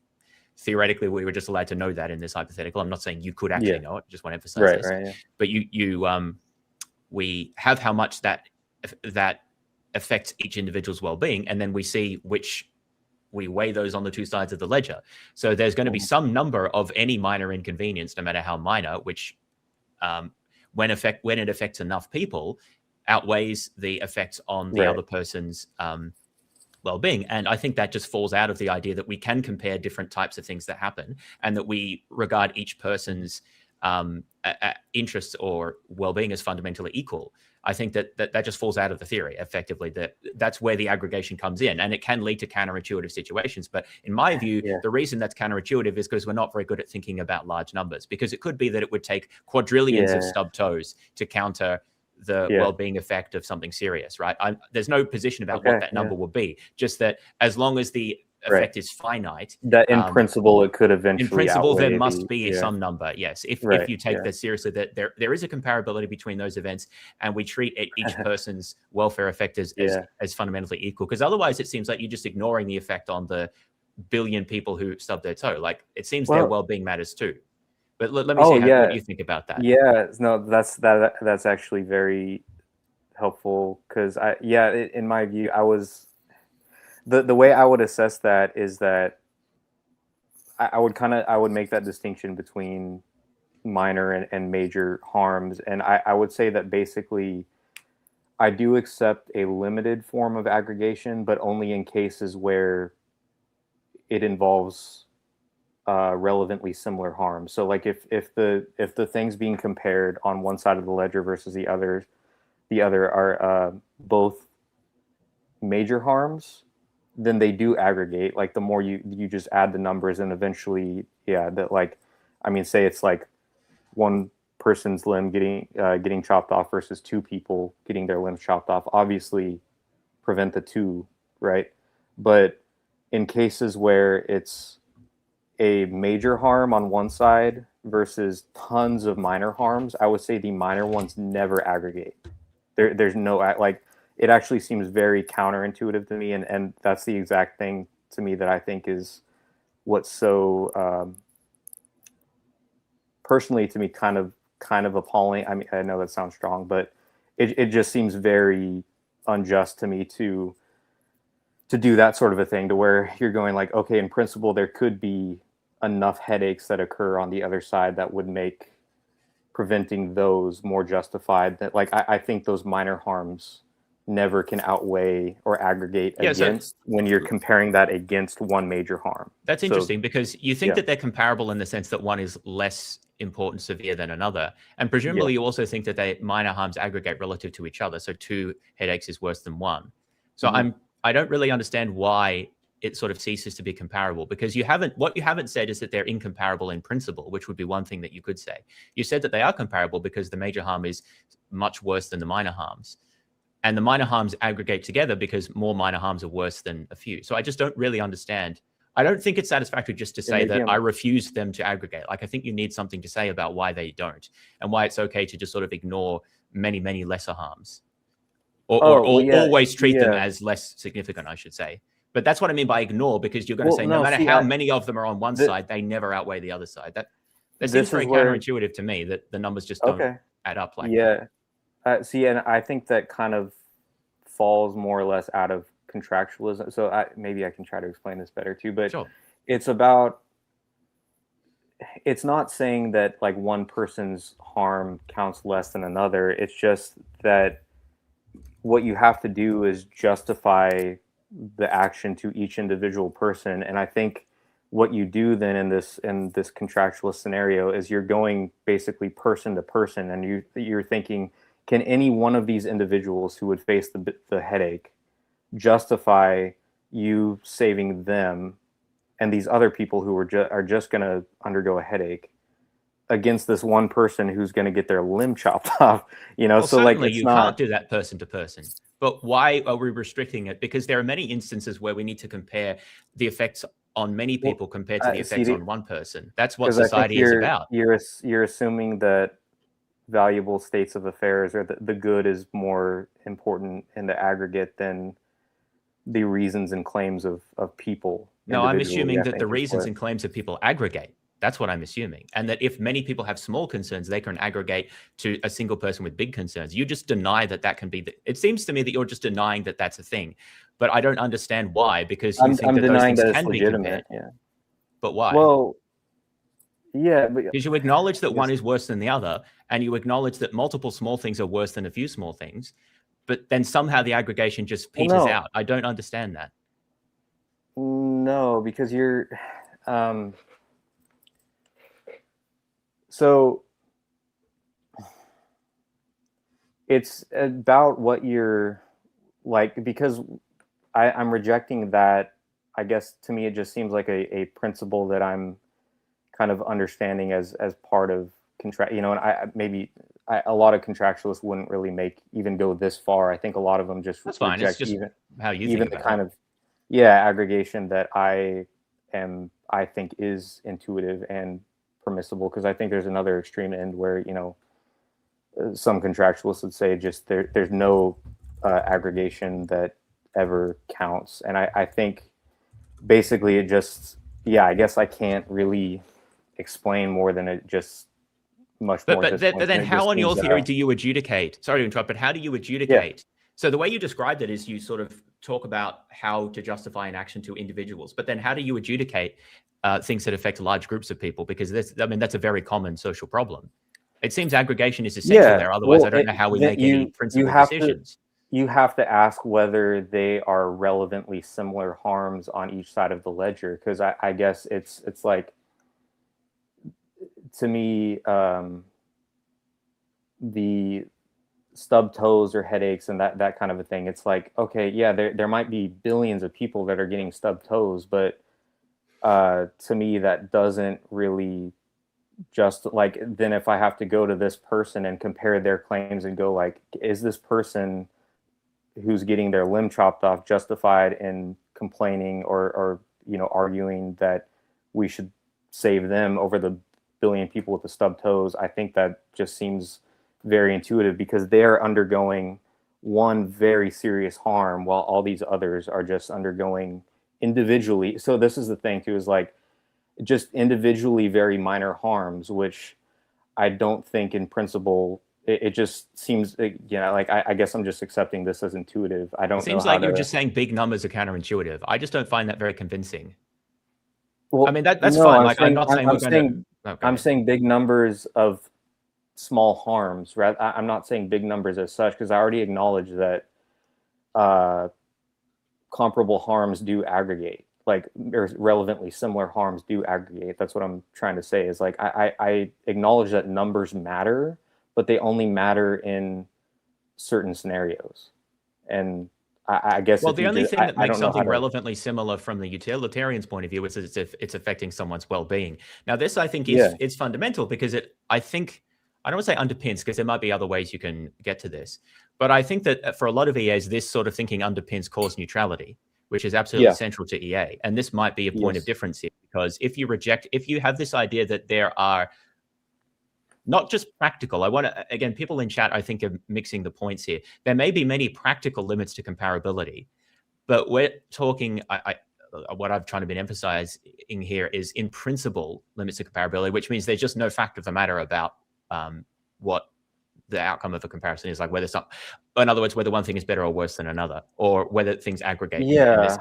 theoretically, we were just allowed to know that in this hypothetical. I'm not saying you could actually know it. Just want to emphasize this. Right, but we have how much that affects each individual's well-being, and then we see we weigh those on the two sides of the ledger. So there's going to be some number of any minor inconvenience, no matter how minor, which when it affects enough people, outweighs the effects on the other person's well-being. And I think that just falls out of the idea that we can compare different types of things that happen, and that we regard each person's interests or well-being as fundamentally equal. I think that just falls out of the theory. Effectively, that's where the aggregation comes in, and it can lead to counterintuitive situations. But in my view, the reason that's counterintuitive is because we're not very good at thinking about large numbers, because it could be that it would take quadrillions of stub toes to counter the well-being effect of something serious, right? There's no position about what that number will be, just that as long as the effect is finite, that in principle it could eventually in principle outweigh there must be some number, yes, if you take this seriously, that there is a comparability between those events, and we treat each person's welfare effect as fundamentally equal, because otherwise it seems like you're just ignoring the effect on the billion people who stub their toe. Like, it seems their well-being matters too. But let me see what you think about that. No, that's actually very helpful, because in my view, I was the way I would assess that is that I would make that distinction between minor and major harms, and I would say that basically I do accept a limited form of aggregation, but only in cases where it involves relevantly similar harms. So like if the things being compared on one side of the ledger versus the other are both major harms, then they do aggregate. Like, the more you just add the numbers, and eventually that, like, I mean, say it's like one person's limb getting chopped off versus two people getting their limbs chopped off, obviously prevent the two, right? But in cases where it's a major harm on one side versus tons of minor harms, I would say the minor ones never aggregate. There's no, like, it actually seems very counterintuitive to me, and that's the exact thing to me that I think is what's so personally to me kind of appalling. I mean, I know that sounds strong, but it just seems very unjust to me to do that sort of a thing, to where you're going like, okay, in principle there could be enough headaches that occur on the other side that would make preventing those more justified. That, like, I think those minor harms never can outweigh or aggregate against when you're comparing that against one major harm. That's interesting, because you think that they're comparable in the sense that one is less important, severe than another, and presumably you also think that they minor harms aggregate relative to each other, so 2 headaches is worse than 1. So I don't really understand why it sort of ceases to be comparable, because what you haven't said is that they're incomparable in principle, which would be one thing that you could say. You said that they are comparable because the major harm is much worse than the minor harms, and the minor harms aggregate together because more minor harms are worse than a few. So I just don't really understand. I don't think it's satisfactory just to say that I refuse them to aggregate. Like, I think you need something to say about why they don't, and why it's okay to just sort of ignore many, many lesser harms, or always treat them as less significant, I should say. But that's what I mean by ignore, because you're going to say no matter how many of them are on one side, they never outweigh the other side. That seems very counterintuitive to me, that the numbers just don't add up like that. And I think that kind of falls more or less out of contractualism. So maybe I can try to explain this better too. But it's not saying that like one person's harm counts less than another. It's just that what you have to do is justify the action to each individual person. And I think what you do then in this contractualist scenario is you're going basically person to person, and you're thinking, can any one of these individuals who would face the headache justify you saving them and these other people who are just going to undergo a headache against this one person who's going to get their limb chopped off? Well, so like you can't do that person to person. But why are we restricting it? Because there are many instances where we need to compare the effects on many people compared to the effects on one person. That's what society is about. You're assuming that valuable states of affairs, or the good, is more important in the aggregate than the reasons and claims of people. No, I'm assuming that the reasons and claims of people aggregate. That's what I'm assuming. And that if many people have small concerns, they can aggregate to a single person with big concerns. You just deny that can be it seems to me that you're just denying that that's a thing. But I don't understand why, because you think that those things can be compared. But why? Well, Yeah, but Because you acknowledge that one is worse than the other, and you acknowledge that multiple small things are worse than a few small things, but then somehow the aggregation just well, peters no, out. I don't understand that. no, because you're um, so it's about what you're like, because I'm rejecting that. I guess to me it just seems like a principle that I'm kind of understanding as part of contract, and a lot of contractualists wouldn't really even go this far. I think a lot of them just That's fine. It's reject just how you think even the about kind it. of aggregation that I think is intuitive and permissible, because I think there's another extreme end where some contractualists would say just there's no aggregation that ever counts. And I think basically it just, I guess I can't really explain more than it just much more at this But point. then And it how just on your seems theory do you adjudicate? Sorry to interrupt, but how do you yeah, adjudicate? So the way you described it is you sort of talk about how to justify an action to individuals, but then how do you adjudicate things that affect large groups of people? Because that's a very common social problem. It seems aggregation is essential yeah. there. Otherwise, I Well, don't know how we that make any you principled have to decisions. ask whether they are relevantly similar harms on each side of the ledger, because I guess it's like, to me, the stub toes or headaches and that kind of a thing. It's like, okay, yeah, there might be billions of people that are getting stub toes, but to me that doesn't really just like, then if I have to go to this person and compare their claims and go like, is this person who's getting their limb chopped off justified in complaining or arguing that we should save them over the billion people with the stub toes? I think that just seems very intuitive, because they're undergoing one very serious harm while all these others are just undergoing individually. So this is the thing too, is like just individually very minor harms, which I don't think in principle, it just seems, like I guess I'm just accepting this as intuitive. I It don't know seems how like you're to. just saying big numbers are counterintuitive. I just don't find that very convincing. I Well, mean, that's no, fine. Like, I'm not saying we're going to. Oh, go I'm ahead. saying big numbers of small harms. I'm not saying big numbers as such, because I already acknowledge that uh, comparable harms do aggregate. Like, or relevantly similar harms do aggregate. That's what I'm trying to say. Is like I acknowledge that numbers matter, but they only matter in certain scenarios. And I guess Well, if the you only just, thing that I makes don't know how something to. relevantly similar from the utilitarian's point of view is that it's affecting someone's well-being. Now, this I think Yeah, is fundamental because I think I don't want to say underpins, because there might be other ways you can get to this, but I think that for a lot of EAs, this sort of thinking underpins cause neutrality, which is absolutely yeah, central to EA. And this might be a point of yes, difference here, because if you have this idea that there are not just practical. I want to, again, people in chat, I think, are mixing the points here. There may be many practical limits to comparability, but we're talking, what I've trying to be emphasizing here is in principle limits to comparability, which means there's just no fact of the matter about what the outcome of a comparison is, like whether some, in other words, whether one thing is better or worse than another, or whether things aggregate in this. yeah.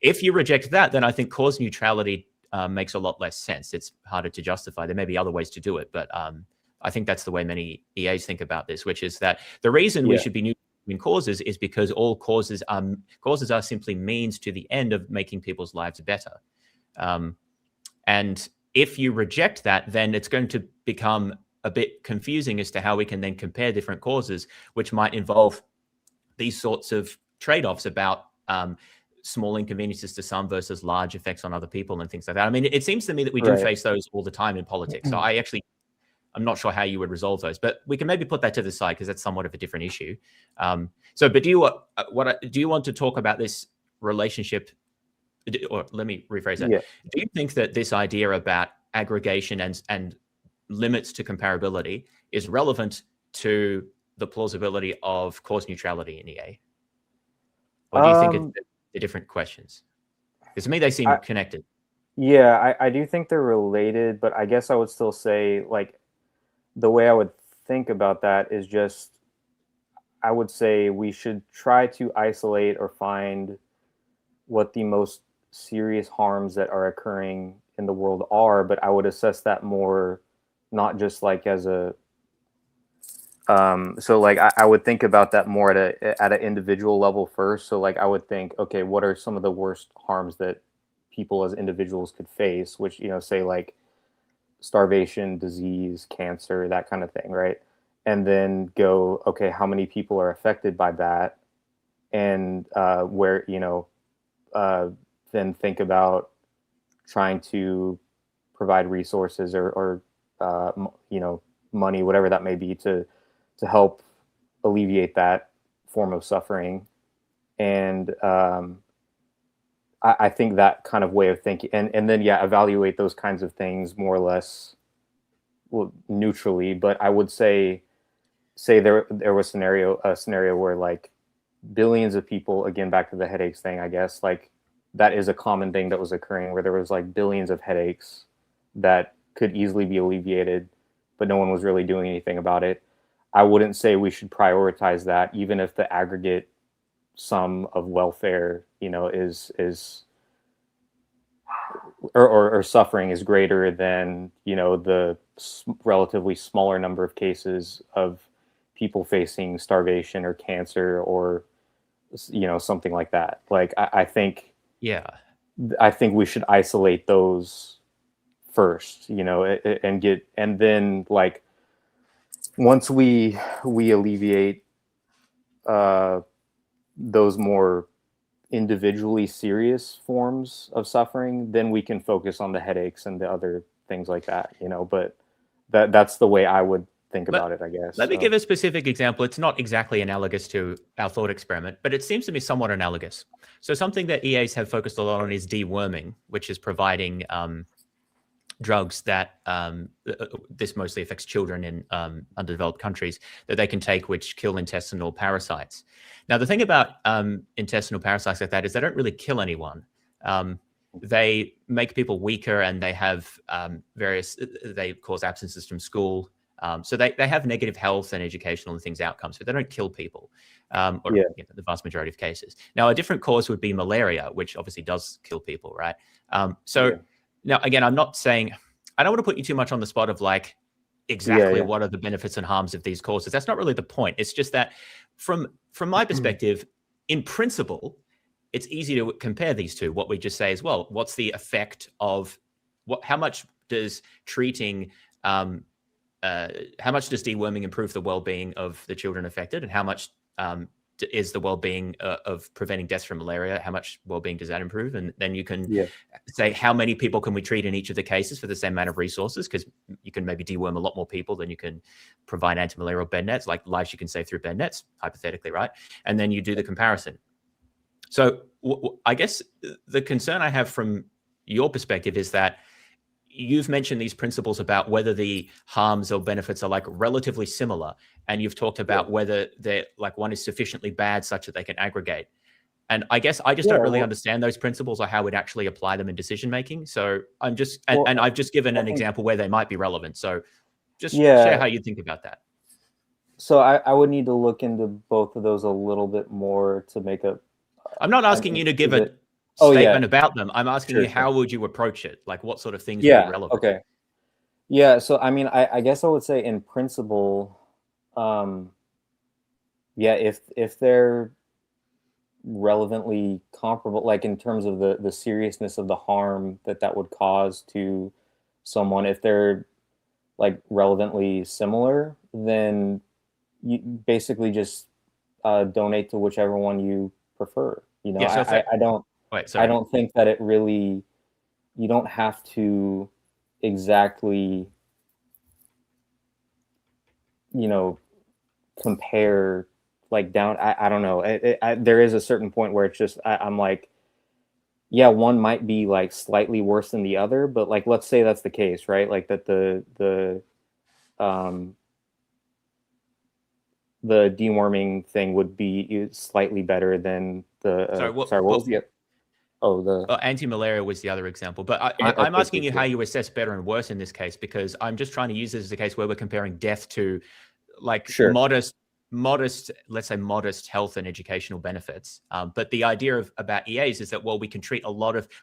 If you reject that, then I think cause neutrality makes a lot less sense. It's harder to justify. There may be other ways to do it, but I think that's the way many EAs think about this, which is that the reason we Yeah. should be neutral in causes is because all causes are simply means to the end of making people's lives better. And if you reject that, then it's going to become a bit confusing as to how we can then compare different causes, which might involve these sorts of trade-offs about small inconveniences to some versus large effects on other people and things like that. I mean, it seems to me that we do Right. face those all the time in politics. So I'm not sure how you would resolve those, but we can maybe put that to the side because that's somewhat of a different issue. But do you want to talk about this relationship? Or let me rephrase that. Yeah. Do you think that this idea about aggregation and limits to comparability is relevant to the plausibility of cause neutrality in EA? Or do you think Um, they're different questions? Because to me, they seem I, connected. yeah, I do think they're related, but I guess I would still say, like, the way I would think about that is just, I would say we should try to isolate or find what the most serious harms that are occurring in the world are, but I would assess that more not just like as a so like I would think about that more at an individual level first. So like I would think, okay, what are some of the worst harms that people as individuals could face, which, you know, say like starvation, disease, cancer, that kind of thing, right? And then go, okay, how many people are affected by that? And where, you know, then think about trying to provide resources or you know, money, whatever that may be, to help alleviate that form of suffering. And I think that kind of way of thinking, and then yeah, evaluate those kinds of things more or less, well, neutrally. But I would say there was a scenario where like billions of people, again back to the headaches thing, I guess, like that is a common thing that was occurring, where there was like billions of headaches that could easily be alleviated, but no one was really doing anything about it. I wouldn't say we should prioritize that, even if the aggregate sum of welfare, you know, is or suffering is greater than, you know, the relatively smaller number of cases of people facing starvation or cancer or, you know, something like that. Like I think we should isolate those first, you know, and then like once we alleviate those more individually serious forms of suffering, then we can focus on the headaches and the other things like that, you know. But that's the way I would think about it, I guess. Let me give a specific example. It's not exactly analogous to our thought experiment, but it seems to be somewhat analogous. So something that EAs have focused a lot on is deworming, which is providing drugs that this mostly affects children in underdeveloped countries, that they can take, which kill intestinal parasites. Now, the thing about intestinal parasites like that is they don't really kill anyone. They make people weaker, and they have they cause absences from school. So they have negative health and educational and things outcomes, but they don't kill people, or you know, the vast majority of cases. Now, a different cause would be malaria, which obviously does kill people, right? Now, again, I'm not saying, I don't want to put you too much on the spot of like exactly what are the benefits and harms of these causes. That's not really the point. It's just that from my perspective, in principle, it's easy to compare these two. What we just say is, well, what's the effect of how much does treating, how much does deworming improve the well-being of the children affected, and how much is the well-being of preventing deaths from malaria? How much well-being does that improve? And then you can say, how many people can we treat in each of the cases for the same amount of resources? Because you can maybe deworm a lot more people than you can provide anti-malarial bed nets, like lives you can save through bed nets, hypothetically, right? And then you do the comparison. So I guess the concern I have from your perspective is that you've mentioned these principles about whether the harms or benefits are like relatively similar. And you've talked about whether they're like one is sufficiently bad such that they can aggregate. And I guess I just don't really understand those principles or how we'd actually apply them in decision-making. So I'm just, and I've just given an example where they might be relevant. So just share how you think about that. So I would need to look into both of those a little bit more to make a... I'm not asking you to give a statement about them. I'm asking you, how would you approach it? Like what sort of things would be relevant? Okay. Yeah. So, I mean, I guess I would say in principle, if they're relevantly comparable, like in terms of the seriousness of the harm that would cause to someone, if they're like relevantly similar, then you basically just donate to whichever one you prefer. You know, I don't think that it really, you don't have to exactly, you know, compare like down. I don't know. There is a certain point where it's just, I'm like, yeah, one might be like slightly worse than the other, but like, let's say that's the case, right? Like that the deworming thing would be slightly better than the. What was the? Anti-malaria was the other example, but I'm asking you how you assess better and worse in this case, because I'm just trying to use this as a case where we're comparing death to like modest modest, let's say modest health and educational benefits. But the idea about EAs is that, well, we can treat we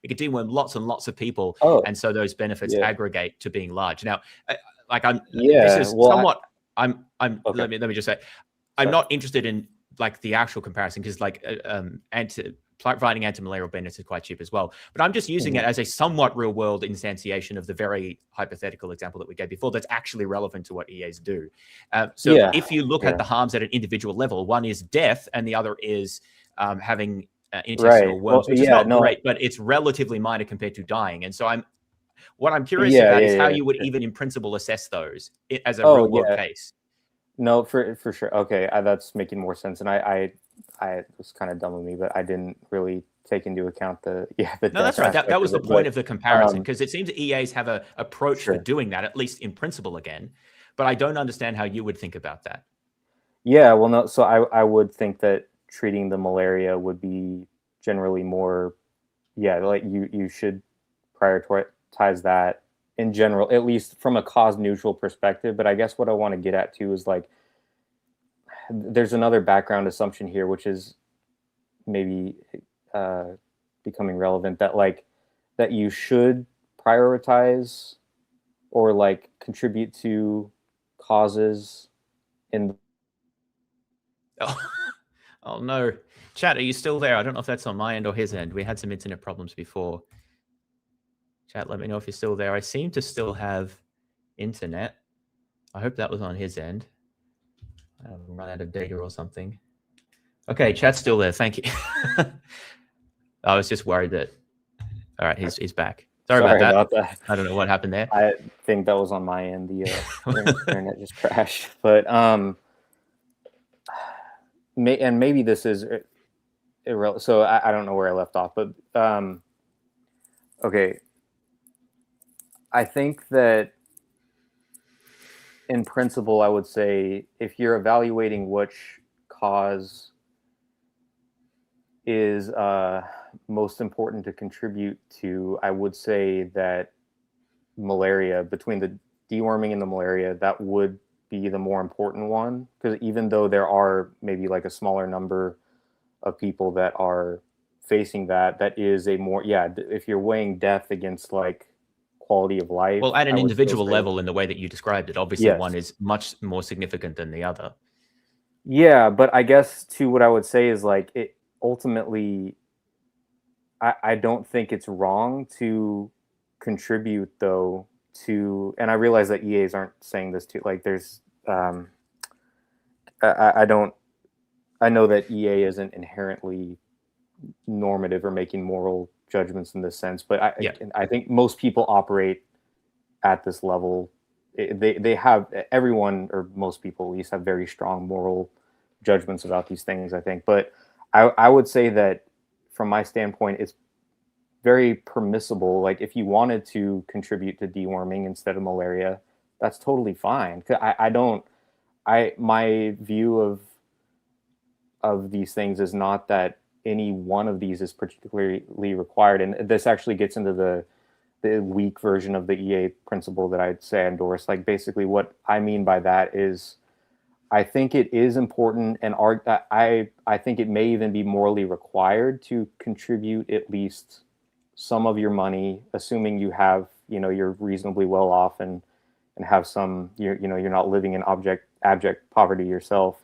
can deworm lots and lots of people. Oh, And so those benefits yeah. aggregate to being large. Now, like Yeah, this is well, somewhat, okay. let me just say, I'm not interested in like the actual comparison, because like providing anti-malarial benefits is quite cheap as well. But I'm just using it as a somewhat real world instantiation of the very hypothetical example that we gave before that's actually relevant to what EAs do. So if you look at the harms at an individual level, one is death and the other is having intestinal worms, which is not great, but it's relatively minor compared to dying. And so what I'm curious about is how you would even in principle assess those as a real world case. No, for sure. Okay, that's making more sense. And I was kind of dumb of me, but I didn't really take into account the No, that's right. That was the point of the comparison, because it seems that EAs have an approach for doing that, at least in principle again. But I don't understand how you would think about that. Yeah, well, no. So I would think that treating the malaria would be generally more, like you should prioritize that in general, at least from a cause neutral perspective. But I guess what I want to get at too is like, there's another background assumption here, which is maybe becoming relevant, that you should prioritize or like contribute to causes in. Oh no, chat, are you still there? I don't know if that's on my end or his end. We had some internet problems before. Chat, let me know if you're still there. I seem to still have internet. I hope that was on his end. I haven't run out of data or something. Okay, chat's still there. Thank you. I was just worried that. All right, he's back. Sorry about that. I don't know what happened there. I think that was on my end. The internet just crashed. But maybe this is irrelevant. So I don't know where I left off. But okay. I think that in principle, I would say if you're evaluating which cause is most important to contribute to, I would say that malaria, between the deworming and the malaria, that would be the more important one. Because even though there are maybe like a smaller number of people that are facing that is a more, if you're weighing death against like quality of life. Well, at an individual level, in the way that you described it, obviously one is much more significant than the other. Yeah, but I guess too, what I would say is like it ultimately, I don't think it's wrong to contribute though to, and I realize that EAs aren't saying this too, like there's, I know that EA isn't inherently normative or making moral judgments in this sense, but I think most people operate at this level. They have, everyone, or most people at least, have very strong moral judgments about these things, I think. But I would say that from my standpoint, it's very permissible. Like if you wanted to contribute to deworming instead of malaria, that's totally fine. My view of these things is not that any one of these is particularly required. And this actually gets into the weak version of the EA principle that I'd say I endorse. Like basically what I mean by that is I think it is important, and I think it may even be morally required to contribute at least some of your money, assuming you have, you're reasonably well off and have some, you're not living in abject poverty yourself,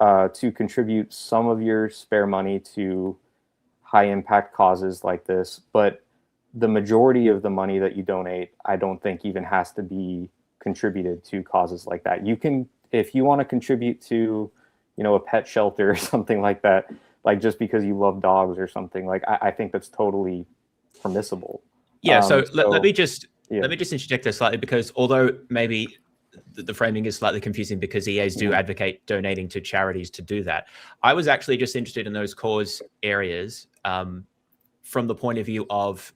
to contribute some of your spare money to high impact causes like this. But the majority of the money that you donate, I don't think even has to be contributed to causes like that. You can, if you want to contribute to, a pet shelter or something like that, like just because you love dogs or something, like I think that's totally permissible. Yeah. So let me just interject there slightly, because although maybe the framing is slightly confusing because EAs do advocate donating to charities to do that, I was actually just interested in those cause areas from the point of view of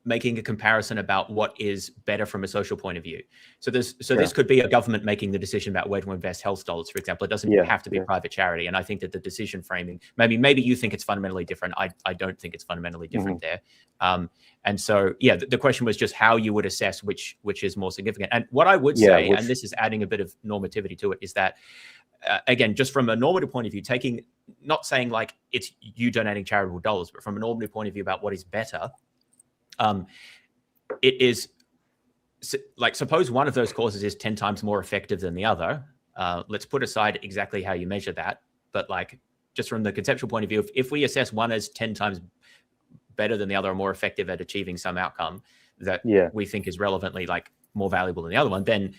making a comparison about what is better from a social point of view. So this could be a government making the decision about where to invest health dollars, for example. It doesn't have to be private charity. And I think that the decision framing, maybe you think it's fundamentally different. I don't think it's fundamentally different there. And so, yeah, the question was just how you would assess which is more significant. And what I would say, and this is adding a bit of normativity to it, is that, again, just from a normative point of view, not saying like it's you donating charitable dollars, but from a normative point of view about what is better, it is like, suppose one of those causes is 10 times more effective than the other. Let's put aside exactly how you measure that. But like, just from the conceptual point of view, if we assess one as 10 times better than the other or more effective at achieving some outcome that we think is relevantly like more valuable than the other one, then,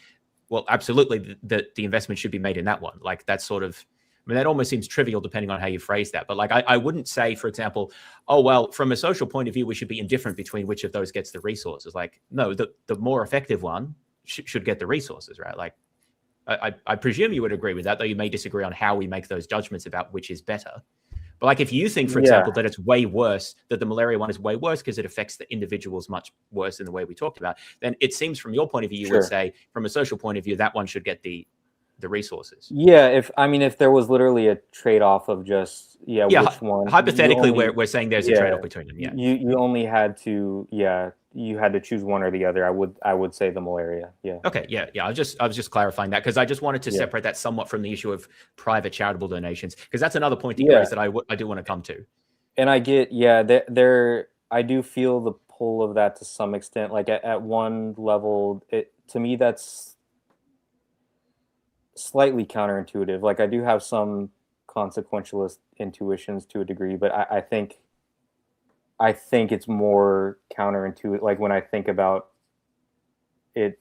well, absolutely the investment should be made in that one. Like, that's sort of, I mean, that almost seems trivial depending on how you phrase that. But like, I wouldn't say, for example, oh, well, from a social point of view, we should be indifferent between which of those gets the resources. Like, no, the more effective one should get the resources, right? Like, I presume you would agree with that, though you may disagree on how we make those judgments about which is better. But like, if you think, for example, that it's way worse, that the malaria one is way worse because it affects the individuals much worse in the way we talked about, then it seems from your point of view, you would say, from a social point of view, that one should get the resources. Yeah, if there was literally a trade-off of just which one. Hypothetically, we're saying there's a trade-off between them. Yeah, you only had to you had to choose one or the other. I would say the malaria. Yeah. Okay. Yeah. I was just clarifying that because I just wanted to separate that somewhat from the issue of private charitable donations, because that's another point that you raised that I do want to come to. And I get I do feel the pull of that to some extent. Like at one level, to me that's slightly counterintuitive. Like, I do have some consequentialist intuitions to a degree, but I think it's more counterintuitive. Like, when I think about it,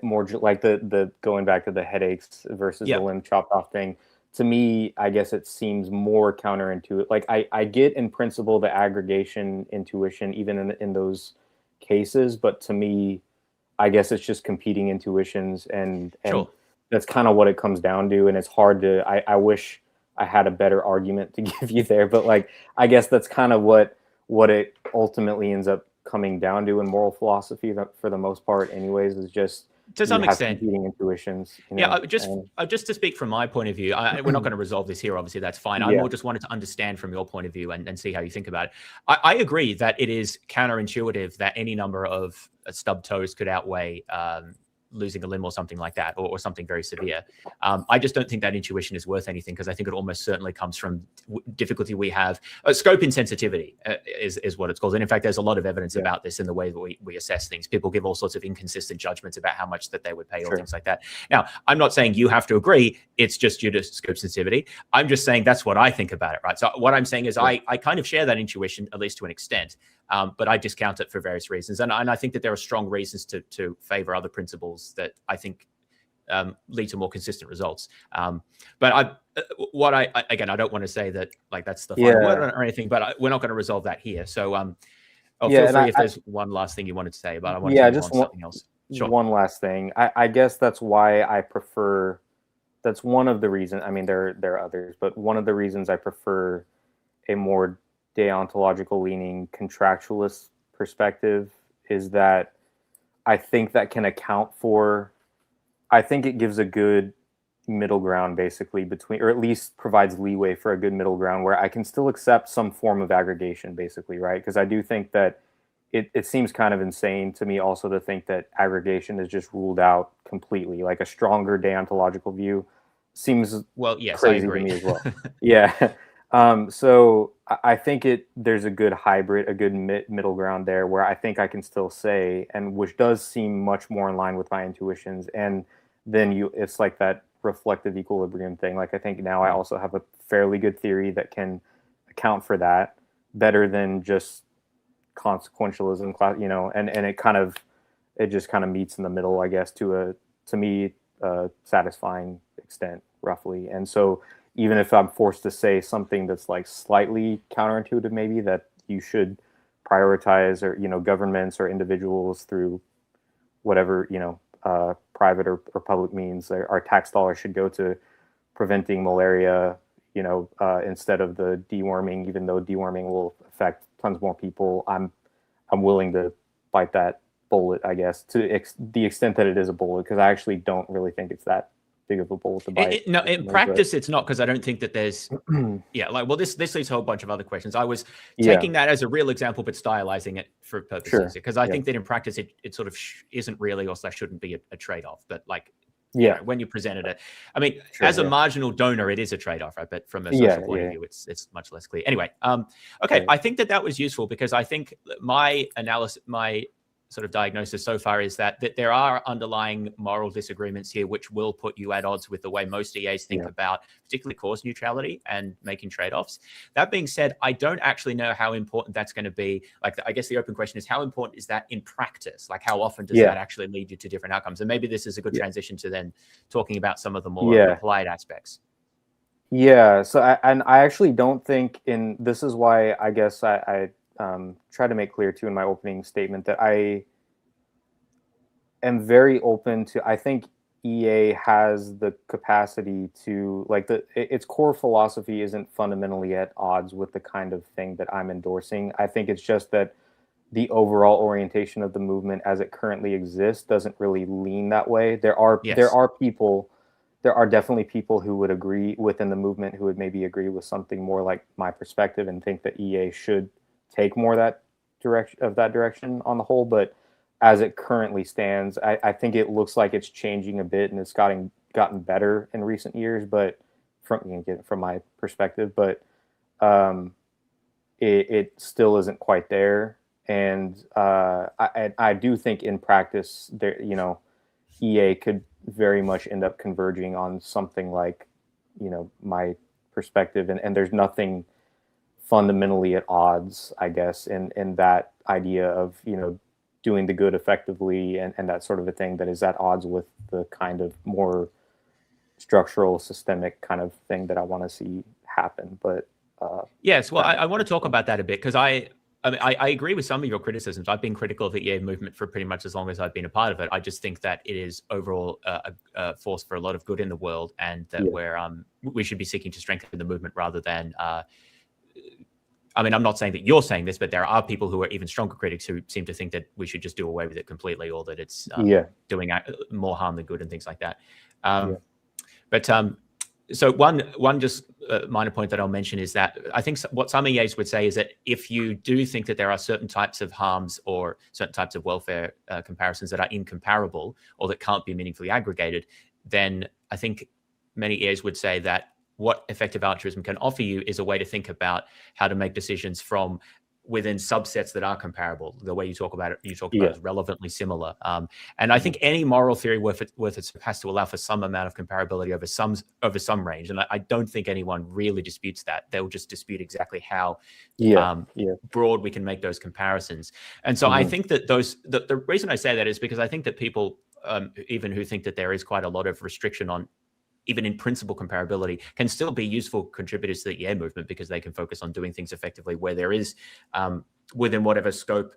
more like the going back to the headaches versus the limb chopped off thing, to me, I guess it seems more counterintuitive. Like, I get in principle the aggregation intuition even in those cases, but to me, I guess it's just competing intuitions, and that's kind of what it comes down to. And it's hard to, I wish I had a better argument to give you there, but like, I guess that's kind of what it ultimately ends up coming down to in moral philosophy, for the most part anyways, is just to some extent competing intuitions. Just to speak from my point of view, we're not going to resolve this here, obviously. That's fine. I more just wanted to understand from your point of view and see how you think about it. I agree that it is counterintuitive that any number of stubbed toes could outweigh losing a limb or something like that, or something very severe. I just don't think that intuition is worth anything, because I think it almost certainly comes from difficulty we have. Scope insensitivity is what it's called. And in fact, there's a lot of evidence about this in the way that we assess things. People give all sorts of inconsistent judgments about how much that they would pay or things like that. Now, I'm not saying you have to agree. It's just due to scope sensitivity. I'm just saying that's what I think about it, right? So what I'm saying is I kind of share that intuition, at least to an extent. But I discount it for various reasons. And I think that there are strong reasons to favor other principles that I think lead to more consistent results. But I don't want to say that like that's the final word or anything, but we're not going to resolve that here. So feel free if there's one last thing you wanted to say, but I want to move on to something else. Sure. One last thing. I guess that's why I prefer, that's one of the reasons, I mean, there are others, but one of the reasons I prefer a more deontological leaning contractualist perspective is that I think that can account for, I think it gives a good middle ground basically between, or at least provides leeway for a good middle ground where I can still accept some form of aggregation basically, right? Because I do think that it seems kind of insane to me also to think that aggregation is just ruled out completely. Like, a stronger deontological view seems crazy to me as well. So I think there's a good hybrid, a good middle ground there where I think I can still say, and which does seem much more in line with my intuitions. And then it's like that reflective equilibrium thing. Like, I think now I also have a fairly good theory that can account for that better than just consequentialism, and it just kind of meets in the middle, I guess, to me, satisfying extent, roughly. And so even if I'm forced to say something that's like slightly counterintuitive, maybe that you should prioritize, or, governments or individuals through whatever, private or public means, our tax dollars should go to preventing malaria, instead of the deworming, even though deworming will affect tons more people. I'm willing to bite that bullet, I guess, to the extent that it is a bullet, because I actually don't really think it's that big of a bullet to bite. No, in practice, it's not, because I don't think that there's well, this leads to a whole bunch of other questions. I was taking that as a real example, but stylizing it for purposes, because I think that in practice it sort of isn't really, or / shouldn't be a trade-off. But like, you know, when you presented it, I mean, as a marginal donor, it is a trade-off, right? But from a social point of view, it's much less clear. Anyway, okay, I think that was useful, because I think my analysis, my sort of diagnosis so far is that there are underlying moral disagreements here, which will put you at odds with the way most EAs think about particularly cause neutrality and making trade-offs. That being said, I don't actually know how important that's going to be. Like, I guess the open question is, how important is that in practice? Like, how often does that actually lead you to different outcomes? And maybe this is a good transition to then talking about some of the more applied aspects. Yeah, so I actually don't think this is why I guess I try to make clear too in my opening statement that I am very open to, I think EA has the capacity to, like, its core philosophy isn't fundamentally at odds with the kind of thing that I'm endorsing. I think it's just that the overall orientation of the movement as it currently exists doesn't really lean that way. There are definitely people who would agree within the movement, who would maybe agree with something more like my perspective and think that EA should take more that direction on the whole. But as it currently stands, I think it looks like it's changing a bit, and it's gotten better in recent years. But from my perspective, but it still isn't quite there. And I do think in practice, there, EA could very much end up converging on something like, my perspective, and there's nothing fundamentally at odds, I guess, in that idea of, doing the good effectively and that sort of a thing that is at odds with the kind of more structural, systemic kind of thing that I want to see happen. But yes, well, I want to talk about that a bit, because I agree with some of your criticisms. I've been critical of the EA movement for pretty much as long as I've been a part of it. I just think that it is overall a force for a lot of good in the world, and that we should be seeking to strengthen the movement rather than. I mean, I'm not saying that you're saying this, but there are people who are even stronger critics who seem to think that we should just do away with it completely, or that it's doing more harm than good and things like that. But so one just minor point that I'll mention is that I think what some EAs would say is that if you do think that there are certain types of harms or certain types of welfare comparisons that are incomparable or that can't be meaningfully aggregated, then I think many EAs would say that what effective altruism can offer you is a way to think about how to make decisions from within subsets that are comparable. The way you talk about it, about is relevantly similar. And I think any moral theory worth its has to allow for some amount of comparability over some range. And I don't think anyone really disputes that. They'll just dispute exactly how broad we can make those comparisons. And so I think that the reason I say that is because I think that people, even who think that there is quite a lot of restriction on even in principle comparability, can still be useful contributors to the EA movement, because they can focus on doing things effectively where there is, within whatever scope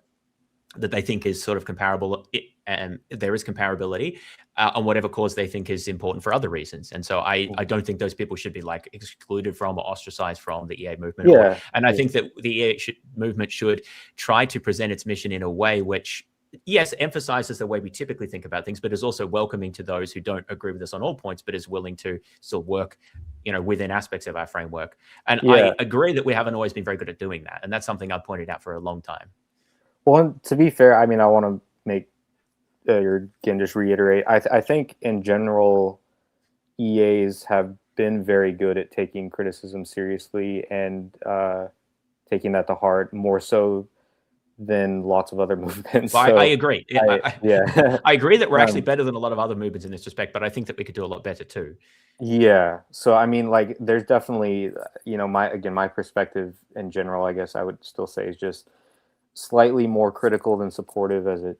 that they think is sort of comparable, and there is comparability on whatever cause they think is important for other reasons. And so I don't think those people should be like excluded from or ostracized from the EA movement. And I think that the EA movement should try to present its mission in a way which, yes, emphasizes the way we typically think about things, but is also welcoming to those who don't agree with us on all points, but is willing to still work, within aspects of our framework. And I agree that we haven't always been very good at doing that. And that's something I've pointed out for a long time. Well, to be fair, I mean, I want to make, again, just reiterate, I think in general, EAs have been very good at taking criticism seriously and taking that to heart, more so than lots of other movements. Well, so I agree. I agree that we're actually better than a lot of other movements in this respect, but I think that we could do a lot better too. Yeah. So, I mean, like, there's definitely, my perspective in general, I guess I would still say, is just slightly more critical than supportive as it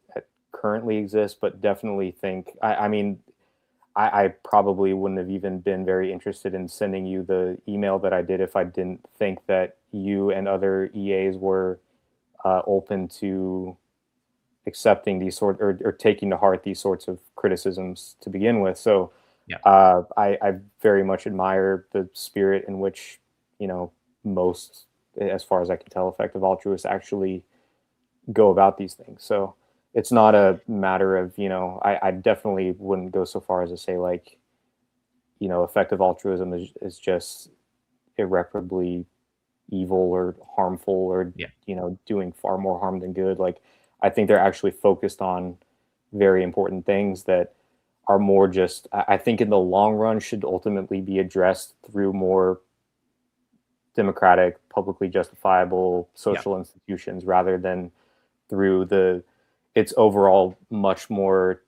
currently exists, but definitely think, I probably wouldn't have even been very interested in sending you the email that I did if I didn't think that you and other EAs were open to accepting these or taking to heart these sorts of criticisms to begin with. So I very much admire the spirit in which, most, as far as I can tell, effective altruists actually go about these things. So it's not a matter of, I definitely wouldn't go so far as to say like, effective altruism is just irreparably evil or harmful or, Yeah. doing far more harm than good. Like, I think they're actually focused on very important things that are more just, I think in the long run should ultimately be addressed through more democratic, publicly justifiable Yeah. social institutions rather than through its overall much more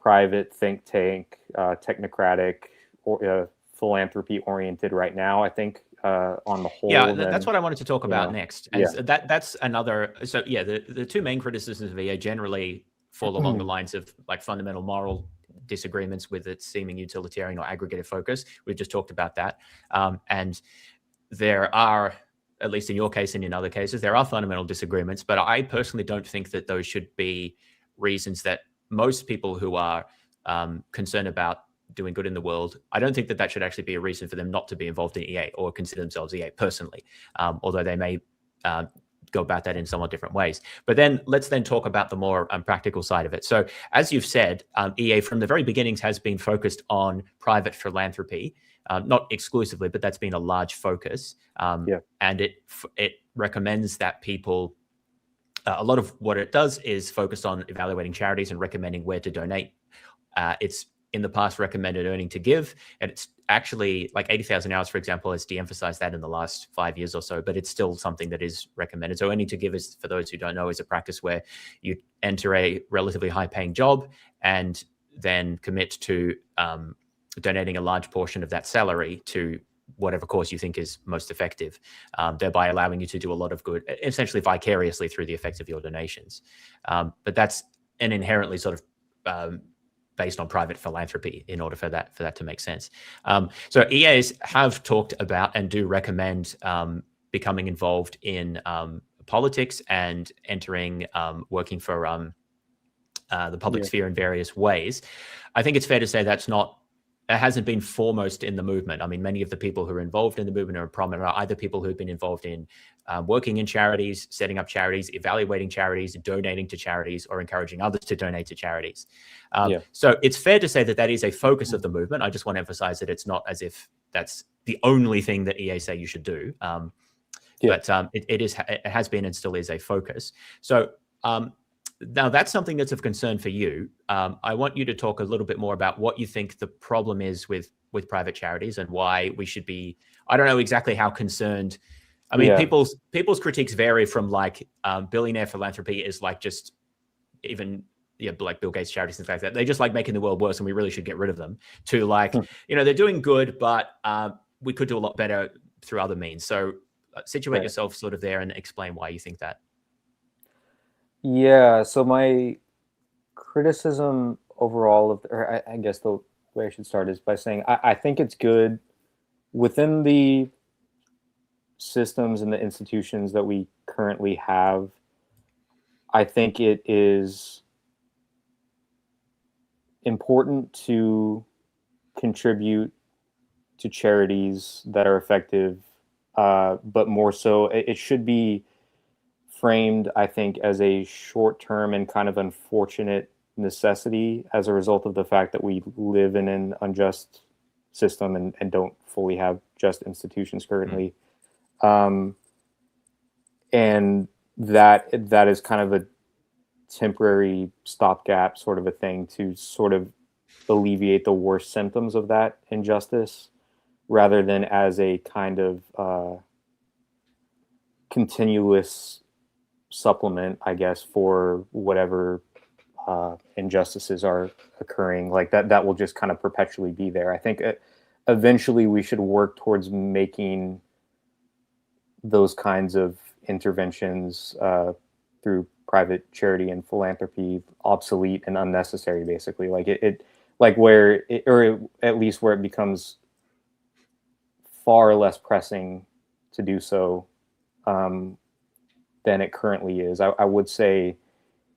private think tank, technocratic, or philanthropy oriented right now. I think on the Yeah, whole, that's then what I wanted to talk about next. yeah, As that's another. So yeah, the two main criticisms of EA generally fall along the lines of like fundamental moral disagreements with its seeming utilitarian or aggregative focus. We've just talked about that, and there are, at least in your case and in other cases, there are fundamental disagreements. But I personally don't think that those should be reasons that most people who are concerned about doing good in the world, I don't think that that should actually be a reason for them not to be involved in EA or consider themselves EA personally, although they may go about that in somewhat different ways. But then let's then talk about the more practical side of it. So as you've said, EA from the very beginnings has been focused on private philanthropy, not exclusively, but that's been a large focus. And it recommends that people, a lot of what it does is focused on evaluating charities and recommending where to donate. It's in the past recommended earning to give, and it's actually like 80,000 hours, for example, has de-emphasized that in the last 5 years or so, but it's still something that is recommended. So earning to give is, for those who don't know, is a practice where you enter a relatively high paying job and then commit to donating a large portion of that salary to whatever cause you think is most effective, thereby allowing you to do a lot of good, essentially vicariously through the effect of your donations. But that's an inherently sort of based on private philanthropy in order for that to make sense. So EAs have talked about and do recommend becoming involved in politics and entering, working for the public sphere in various ways. I think it's fair to say it hasn't been foremost in the movement. I mean, many of the people who are involved in the movement are prominent are either people who've been involved in working in charities, setting up charities, evaluating charities, donating to charities, or encouraging others to donate to charities. So it's fair to say that that is a focus of the movement. I just want to emphasize that it's not as if that's the only thing that EA say you should do. But it has been and still is a focus. So now that's something that's of concern for you. I want you to talk a little bit more about what you think the problem is with private charities and why we should be. I don't know exactly how concerned. I mean, people's critiques vary from like billionaire philanthropy is like just even like Bill Gates charities and things like that. They just like making the world worse, and we really should get rid of them. To like they're doing good, but we could do a lot better through other means. So situate yourself sort of there and explain why you think that. Yeah, so my criticism overall or I guess the way I should start is by saying I think it's good within the systems and the institutions that we currently have. I think it is important to contribute to charities that are effective, but more so it should be framed, I think, as a short-term and kind of unfortunate necessity as a result of the fact that we live in an unjust system and don't fully have just institutions currently. And that is kind of a temporary stopgap sort of a thing to sort of alleviate the worst symptoms of that injustice, rather than as a kind of continuous supplement, I guess, for whatever injustices are occurring. Like that will just kind of perpetually be there. I think eventually we should work towards making those kinds of interventions through private charity and philanthropy obsolete and unnecessary, basically. Like or at least where it becomes far less pressing to do so than it currently is. I would say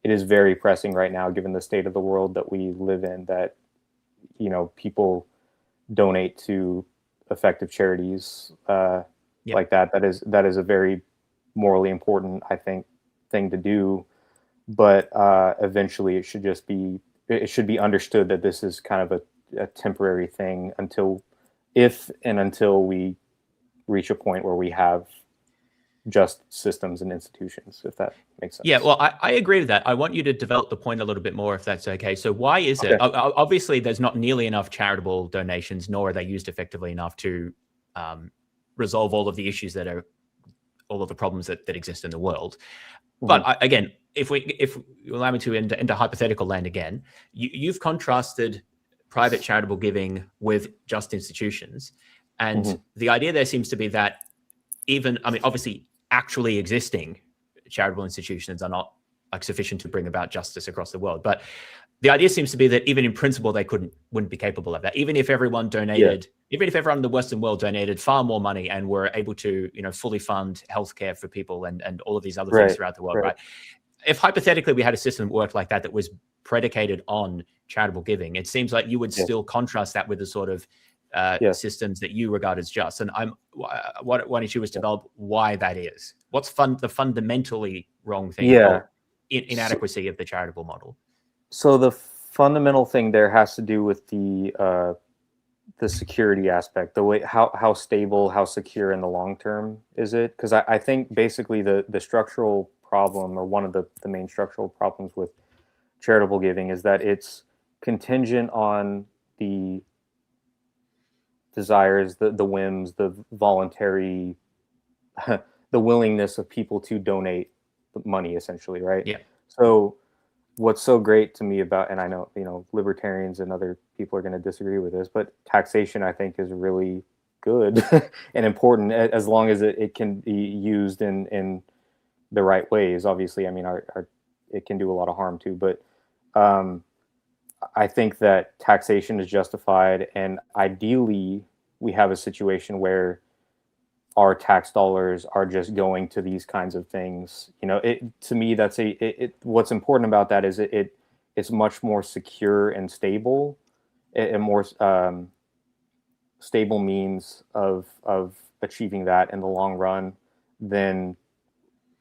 it is very pressing right now, given the state of the world that we live in, that people donate to effective charities like that. That is a very morally important, I think, thing to do. but eventually it should be understood that this is kind of a temporary thing until we reach a point where we have just systems and institutions, if that makes sense. Yeah, well, I agree with that. I want you to develop the point a little bit more, if that's okay. So why is it? Okay. Obviously, there's not nearly enough charitable donations, nor are they used effectively enough to resolve all of the issues that are all of the problems that exist in the world. But again, if you allow me to into hypothetical land again, you've contrasted private charitable giving with just institutions, and the idea there seems to be that obviously, actually existing charitable institutions are not like sufficient to bring about justice across the world. But the idea seems to be that even in principle, they wouldn't be capable of that. Even if everyone donated, even if everyone in the Western world donated far more money and were able to, fully fund healthcare for people and all of these other things throughout the world, right? If hypothetically we had a system that worked like that was predicated on charitable giving, it seems like you would still contrast that with the sort of systems that you regard as just. And why don't you develop why that is? What's the fundamentally wrong thing about inadequacy of the charitable model? So the fundamental thing there has to do with the security aspect, the way how stable, how secure in the long term is it? Because I think basically the structural problem, or one of the main structural problems with charitable giving, is that it's contingent on the desires, the whims, the voluntary, the willingness of people to donate money, essentially, right? Yeah. So what's so great to me about, and I know, libertarians and other people are going to disagree with this, but taxation, I think, is really good and important as long as it can be used in the right ways. Obviously, I mean, it can do a lot of harm too, but I think that taxation is justified, and ideally we have a situation where our tax dollars are just going to these kinds of things. To me, that's what's important about that is it's much more secure and stable, and more stable means of achieving that in the long run than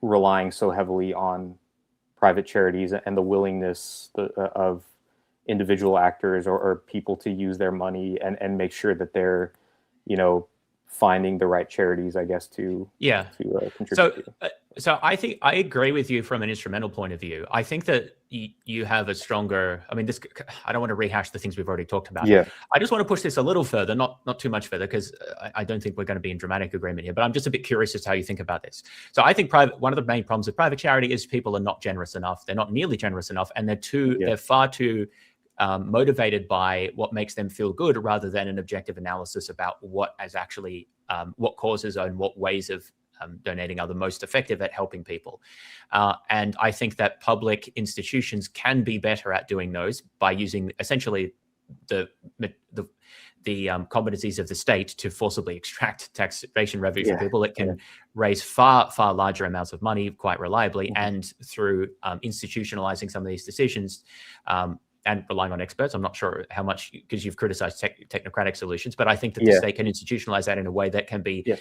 relying so heavily on private charities and the willingness of individual actors or people to use their money and make sure that they're, finding the right charities, I guess, to contribute to. So I think I agree with you from an instrumental point of view. I think that you have a stronger, I don't want to rehash the things we've already talked about. Yeah. I just want to push this a little further, not too much further, because I don't think we're going to be in dramatic agreement here, but I'm just a bit curious as to how you think about this. So I think one of the main problems with private charity is people are not generous enough. They're not nearly generous enough, and they're far too motivated by what makes them feel good rather than an objective analysis about what causes and what ways of donating are the most effective at helping people. And I think that public institutions can be better at doing those by using essentially the competencies of the state to forcibly extract taxation revenue from people. It can raise far, far larger amounts of money quite reliably, and through institutionalizing some of these decisions, and relying on experts. I'm not sure how much, because you've criticized technocratic solutions, but I think that the state can institutionalize that in a way that can be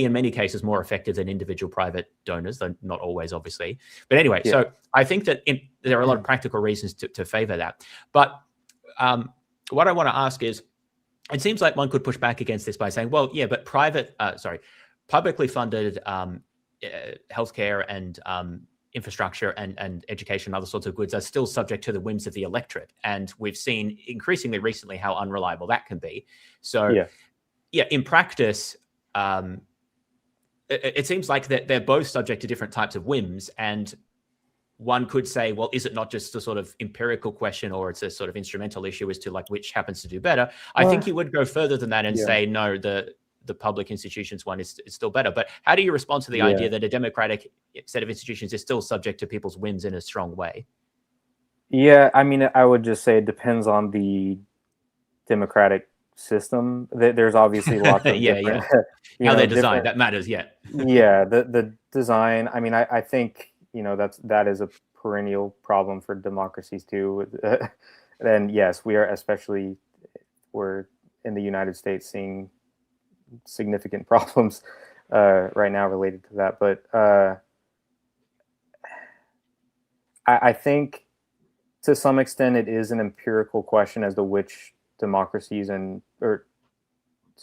in many cases more effective than individual private donors, though not always, obviously. But anyway, so I think that there are a lot of practical reasons to favor that. But what I want to ask is, it seems like one could push back against this by saying, well, yeah, but publicly funded healthcare and infrastructure and education and other sorts of goods are still subject to the whims of the electorate. And we've seen increasingly recently how unreliable that can be. So in practice, it seems like that they're both subject to different types of whims. And one could say, well, is it not just a sort of empirical question, or it's a sort of instrumental issue as to like which happens to do better? I think you would go further than that and say, no, the public institutions one is still better. But how do you respond to the idea that a democratic set of institutions is still subject to people's whims in a strong way? Yeah, I mean, I would just say it depends on the democratic system. There's obviously lots of different, how they're designed, that matters. The design. I mean, I think that is a perennial problem for democracies too. And yes, we're in the United States seeing significant problems right now related to that. But I think to some extent it is an empirical question as to which democracies or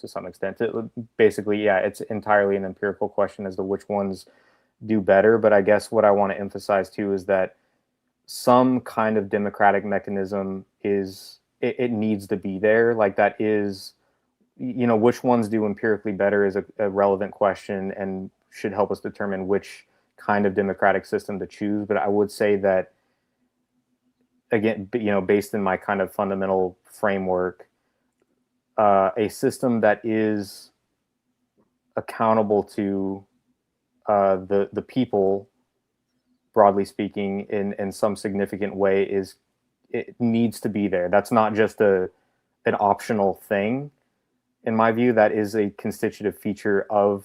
to some extent, basically, yeah, it's entirely an empirical question as to which ones do better. But I guess what I want to emphasize too is that some kind of democratic mechanism it needs to be there. Like that is, which ones do empirically better is a relevant question and should help us determine which kind of democratic system to choose. But I would say that, again, based in my kind of fundamental framework, a system that is accountable to the people, broadly speaking, in some significant way, it needs to be there. That's not just an optional thing. In my view, that is a constitutive feature of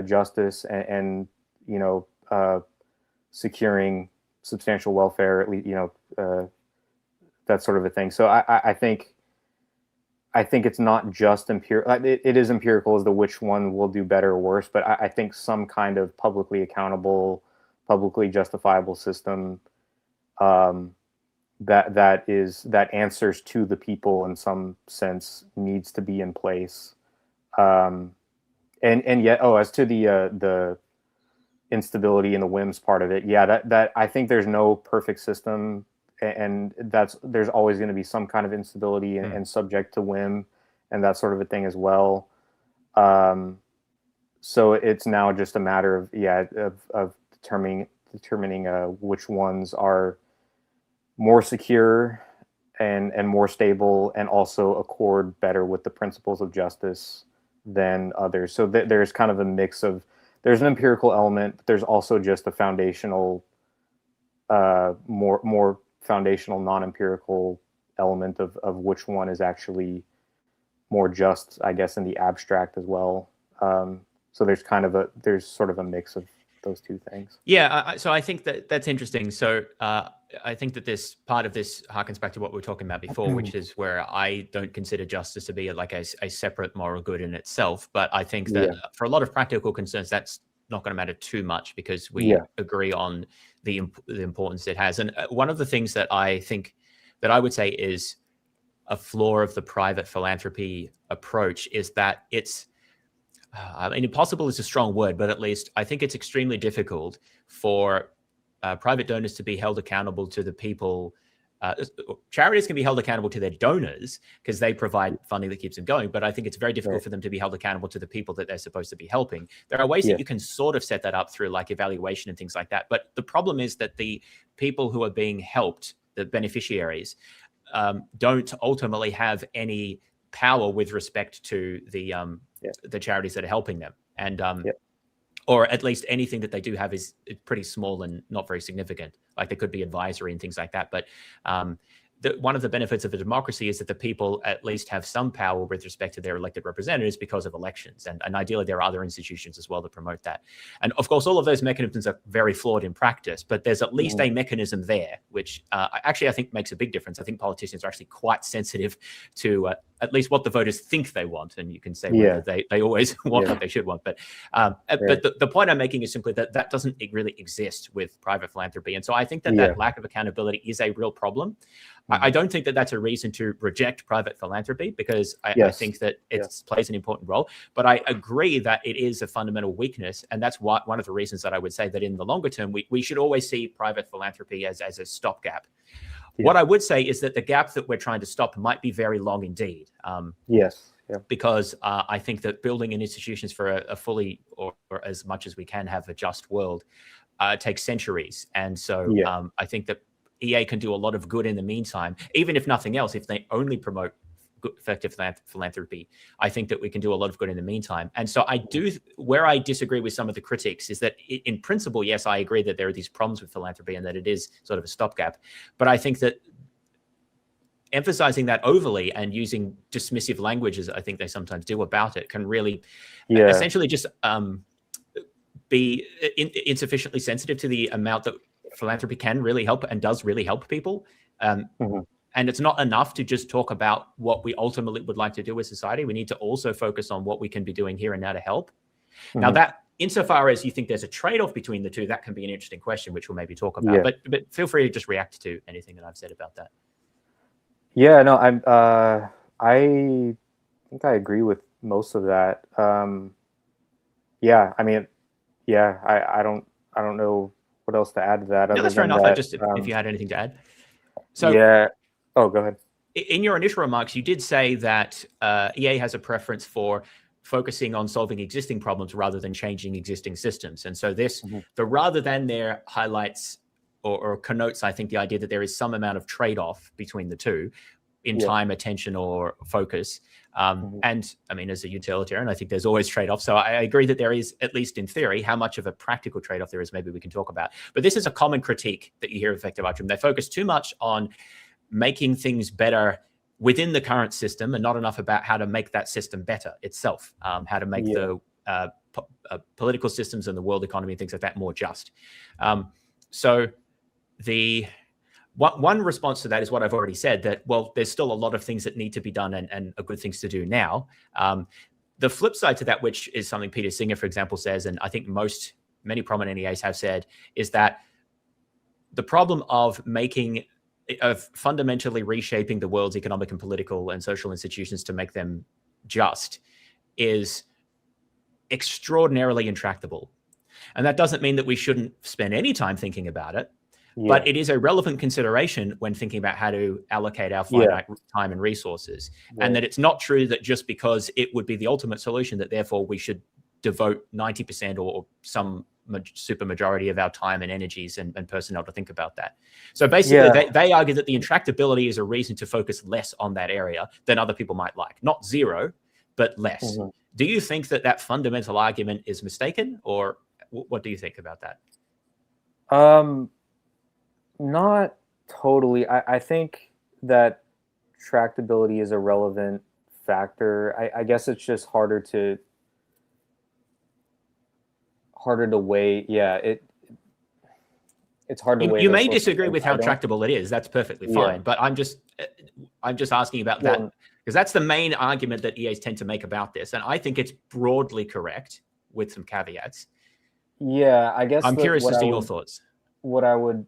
justice and securing substantial welfare, at least, that sort of a thing. So I think it's not just empirical. It is empirical as to which one will do better or worse, but I think some kind of publicly accountable, publicly justifiable system that answers to the people in some sense needs to be in place. And yet, as to the instability and the whims part of it, yeah, that I think there's no perfect system. And there's always going to be some kind of instability and subject to whim and that sort of a thing as well. So it's now just a matter of determining which ones are more secure and more stable and also accord better with the principles of justice than others. So there's kind of a mix of, there's an empirical element, but there's also just a foundational, more foundational non-empirical element of which one is actually more just, I guess, in the abstract as well. So there's sort of a mix of those two things. Yeah, so I think that's interesting. So I think that this part of this harkens back to what we were talking about before, which is where I don't consider justice to be like a separate moral good in itself. But I think that for a lot of practical concerns, that's not going to matter too much because we agree on the importance it has. And one of the things that I think that I would say is a flaw of the private philanthropy approach is that it's, impossible is a strong word, but at least I think it's extremely difficult for private donors to be held accountable to the people. Charities can be held accountable to their donors because they provide funding that keeps them going. But I think it's very difficult for them to be held accountable to the people that they're supposed to be helping. There are ways that you can sort of set that up through like evaluation and things like that. But the problem is that the people who are being helped, the beneficiaries, don't ultimately have any power with respect to the charities that are helping them. And or at least anything that they do have is pretty small and not very significant. Like there could be advisory and things like that. But one of the benefits of a democracy is that the people at least have some power with respect to their elected representatives because of elections. And ideally, there are other institutions as well that promote that. And of course, all of those mechanisms are very flawed in practice, but there's at least a mechanism there, which actually I think makes a big difference. I think politicians are actually quite sensitive to at least what the voters think they want. And you can say whether they always want what they should want. But but the point I'm making is simply that doesn't really exist with private philanthropy. And so I think that lack of accountability is a real problem. I don't think that that's a reason to reject private philanthropy because I think that it plays an important role. But I agree that it is a fundamental weakness. And that's one of the reasons that I would say that in the longer term, we should always see private philanthropy as a stopgap. What I would say is that the gap that we're trying to stop might be very long indeed. Because I think that building in institutions for a fully or as much as we can have a just world takes centuries. And so I think that EA can do a lot of good in the meantime, even if nothing else, if they only promote effective philanthropy, I think that we can do a lot of good in the meantime. And so where I disagree with some of the critics is that in principle, yes, I agree that there are these problems with philanthropy and that it is sort of a stopgap. But I think that emphasizing that overly and using dismissive language, as I think they sometimes do about it, can really essentially just be insufficiently sensitive to the amount that philanthropy can really help and does really help people. And it's not enough to just talk about what we ultimately would like to do with society. We need to also focus on what we can be doing here and now to help. Now, that insofar as you think there's a trade-off between the two, that can be an interesting question, which we'll maybe talk about. But feel free to just react to anything that I've said about that. Yeah, no, I think I agree with most of that. Yeah, I mean, yeah, I don't know what else to add to that. No, that's fair enough. Just if you had anything to add. So yeah. Oh, go ahead. In your initial remarks, you did say that EA has a preference for focusing on solving existing problems rather than changing existing systems. And so this, the rather than there highlights or connotes, I think, the idea that there is some amount of trade-off between the two in time, attention, or focus. And I mean, as a utilitarian, I think there's always trade-offs. So I agree that there is, at least in theory, how much of a practical trade-off there is, maybe we can talk about. But this is a common critique that you hear of effective altruism. They focus too much on making things better within the current system and not enough about how to make that system better itself, how to make the political systems and the world economy and things like that more just. So the one response to that is what I've already said, that, well, there's still a lot of things that need to be done and are good things to do now. The flip side to that, which is something Peter Singer, for example, says, and I think many prominent EAs have said, is that the problem of fundamentally reshaping the world's economic and political and social institutions to make them just is extraordinarily intractable. And that doesn't mean that we shouldn't spend any time thinking about it, but it is a relevant consideration when thinking about how to allocate our finite time and resources. And that it's not true that just because it would be the ultimate solution that therefore we should devote 90% or some super majority of our time and energies and personnel to think about that. So basically, they argue that the intractability is a reason to focus less on that area than other people might like. Not zero, but less. Do you think that that fundamental argument is mistaken, or what do you think about that? Not totally. I think that tractability is a relevant factor. I guess it's just harder to weigh. It's hard to weigh. You may disagree with how tractable it is. That's perfectly fine. But I'm just asking about that, because that's the main argument that EAs tend to make about this, and I think it's broadly correct with some caveats. Yeah, I guess I'm curious as to your thoughts. What I would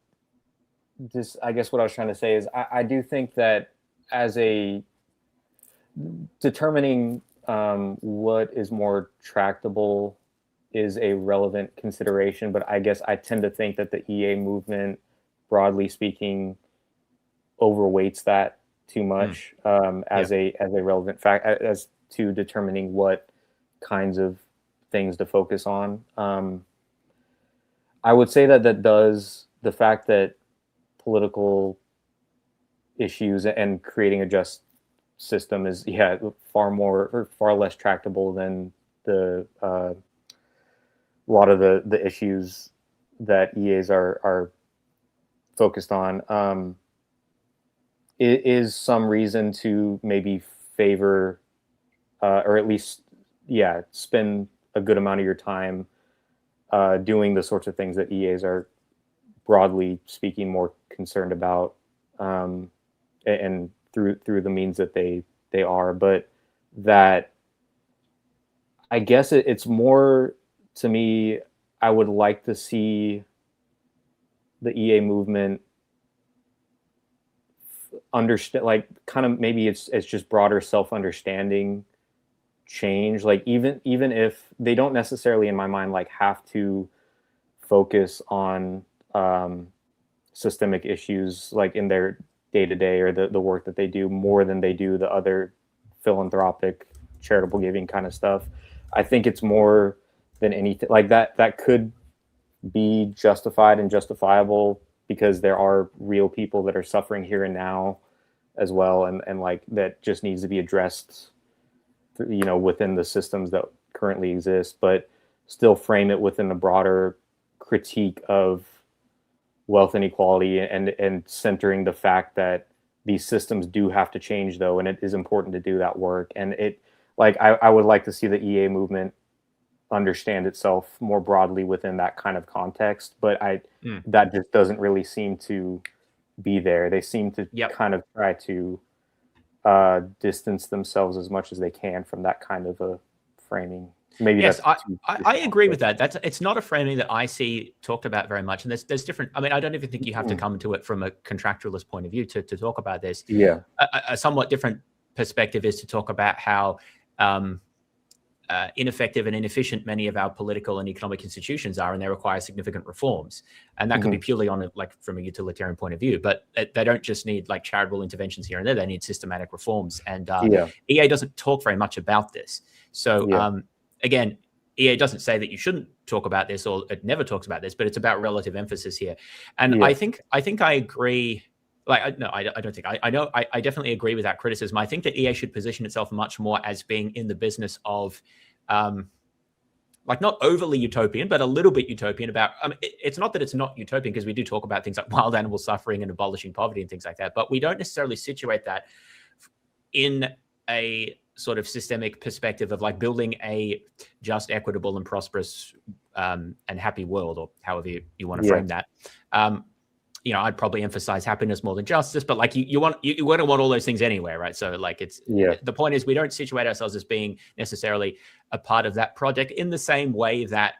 just, I guess what I was trying to say is I do think that as a determining what is more tractable is a relevant consideration, but I guess I tend to think that the EA movement, broadly speaking, overweights that too much as a relevant fact as to determining what kinds of things to focus on. I would say that the fact that political issues and creating a just system is far less tractable than a lot of the issues that EAs are focused on. It is some reason to maybe favor or at least spend a good amount of your time doing the sorts of things that EAs are, broadly speaking, more concerned about, and through the means that they are. But that, I guess it's more, to me, I would like to see the EA movement understand, like, kind of, maybe it's just broader self-understanding change. Like, even if they don't necessarily, in my mind, like, have to focus on systemic issues, like, in their day-to-day or the work that they do, more than they do the other philanthropic, charitable giving kind of stuff. I think it's more than anything like that could be justified and justifiable, because there are real people that are suffering here and now as well, and like, that just needs to be addressed, within the systems that currently exist, but still frame it within a broader critique of wealth inequality, and centering the fact that these systems do have to change, though, and it is important to do that work. And I would like to see the EA movement understand itself more broadly within that kind of context, but that just doesn't really seem to be there. They seem to kind of try to distance themselves as much as they can from that kind of a framing. Maybe Yes, that's I agree with that. It's not a framing that I see talked about very much. And there's different, I mean, I don't even think you have to come to it from a contractualist point of view to talk about this. Yeah. A somewhat different perspective is to talk about how ineffective and inefficient many of our political and economic institutions are, and they require significant reforms. And that could be purely on like from a utilitarian point of view, but they don't just need like charitable interventions here and there. They need systematic reforms. And EA doesn't talk very much about this. So again, EA doesn't say that you shouldn't talk about this, or it never talks about this, but it's about relative emphasis here. And I think I agree. Like, no, I don't think I know. I definitely agree with that criticism. I think that EA should position itself much more as being in the business of, like not overly utopian, but a little bit utopian about, it's not that it's not utopian, because we do talk about things like wild animal suffering and abolishing poverty and things like that, but we don't necessarily situate that in a sort of systemic perspective of like building a just, equitable and prosperous and happy world, or however you want to frame that. I'd probably emphasize happiness more than justice, but like you want to want all those things anyway, right? So like the point is we don't situate ourselves as being necessarily a part of that project in the same way that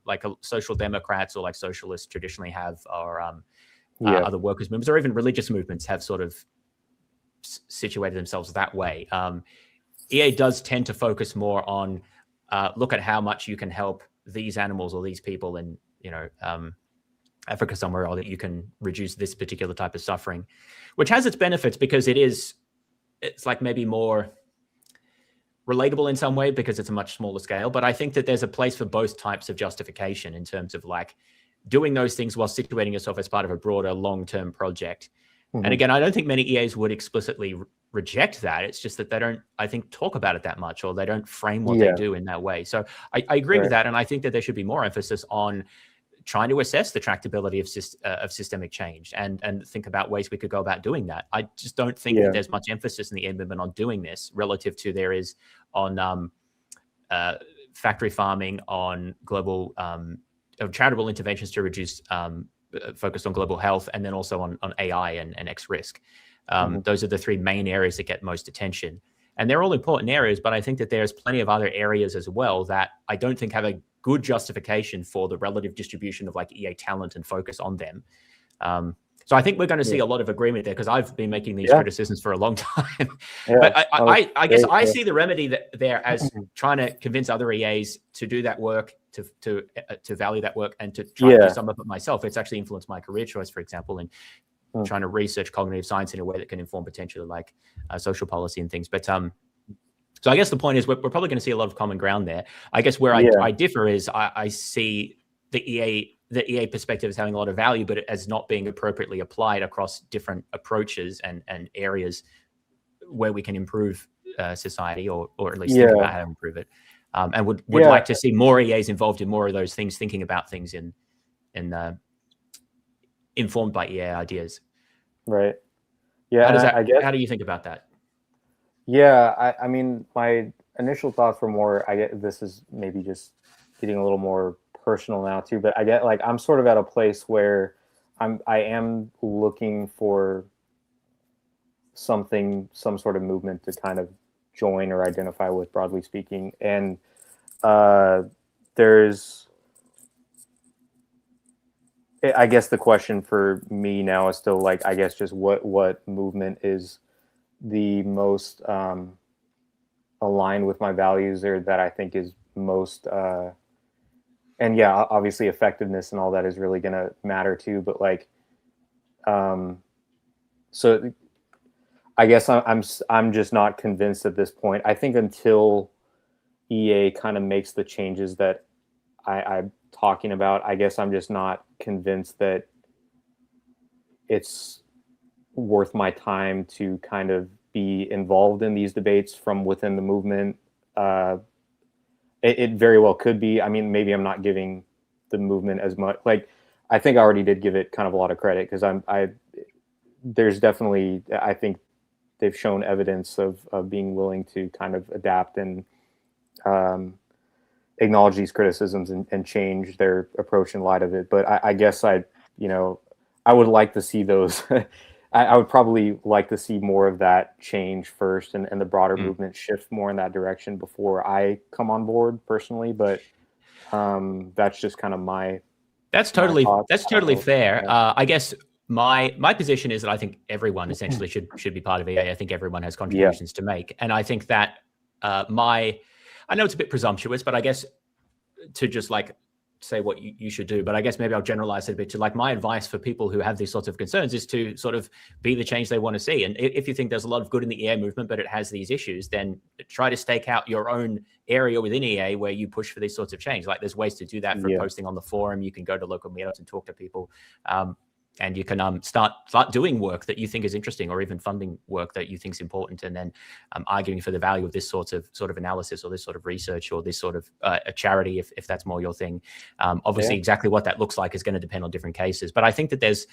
like social democrats or like socialists traditionally have, or other workers' movements or even religious movements have sort of situated themselves that way. EA does tend to focus more on look at how much you can help these animals or these people in Africa somewhere, or that you can reduce this particular type of suffering, which has its benefits because it's like maybe more relatable in some way because it's a much smaller scale. But I think that there's a place for both types of justification in terms of like doing those things while situating yourself as part of a broader long-term project. And again, I don't think many EAs would explicitly reject that. It's just that they don't, I think, talk about it that much, or they don't frame what they do in that way. So I agree with that. And I think that there should be more emphasis on trying to assess the tractability of systemic change and think about ways we could go about doing that. I just don't think that there's much emphasis in the EA movement on doing this relative to there is on factory farming, on global charitable interventions to reduce focused on global health, and then also on AI and X risk. Those are the three main areas that get most attention. And they're all important areas, but I think that there's plenty of other areas as well that I don't think have a good justification for the relative distribution of like EA talent and focus on them. So I think we're going to see a lot of agreement there, because I've been making these criticisms for a long time. But I guess I see the remedy there as trying to convince other EAs to do that work, to value that work, and to try to do some of it myself. It's actually influenced my career choice, for example, in trying to research cognitive science in a way that can inform potentially like social policy and things. But so I guess the point is we're probably going to see a lot of common ground there. I guess where I differ is I see the EA perspective as having a lot of value, but as not being appropriately applied across different approaches and areas where we can improve society, or at least think about how to improve it. And would like to see more EAs involved in more of those things, thinking about things in informed by EA ideas. Right. Yeah. How do you think about that? Yeah. I mean, my initial thoughts were more, I get this is maybe just getting a little more personal now too, but I get like, I'm sort of at a place where I am looking for some sort of movement to kind of join or identify with, broadly speaking. And there's, I guess the question for me now is still like, I guess just what movement is the most aligned with my values, or that I think is most, and yeah, obviously effectiveness and all that is really going to matter too. But like, so I guess I'm just not convinced at this point. I think until EA kind of makes the changes that I'm talking about, I guess I'm just not convinced that it's worth my time to kind of be involved in these debates from within the movement. It very well could be. I mean, maybe I'm not giving the movement as much. Like, I think I already did give it kind of a lot of credit, because there's definitely, I think they've shown evidence of being willing to kind of adapt and acknowledge these criticisms and change their approach in light of it. But I guess I would like to see those. I would probably like to see more of that change first, and the broader Mm. movement shift more in that direction before I come on board personally. But that's just kind of my That's thoughts. I don't totally know. fair. Yeah. I guess my position is that I think everyone essentially should be part of EA. I think everyone has Yeah. contributions to make, and I think that I know it's a bit presumptuous, but I guess to just like say what you should do, but I guess maybe I'll generalize it a bit to like my advice for people who have these sorts of concerns is to sort of be the change they want to see. And if you think there's a lot of good in the EA movement, but it has these issues, then try to stake out your own area within EA where you push for these sorts of change. Like there's ways to do that for Yeah. posting on the forum. You can go to local meetups and talk to people. And you can start doing work that you think is interesting, or even funding work that you think is important, and then arguing for the value of this sort of analysis, or this sort of research, or this sort of a charity, if that's more your thing. Obviously, exactly what that looks like is going to depend on different cases. But I think that there's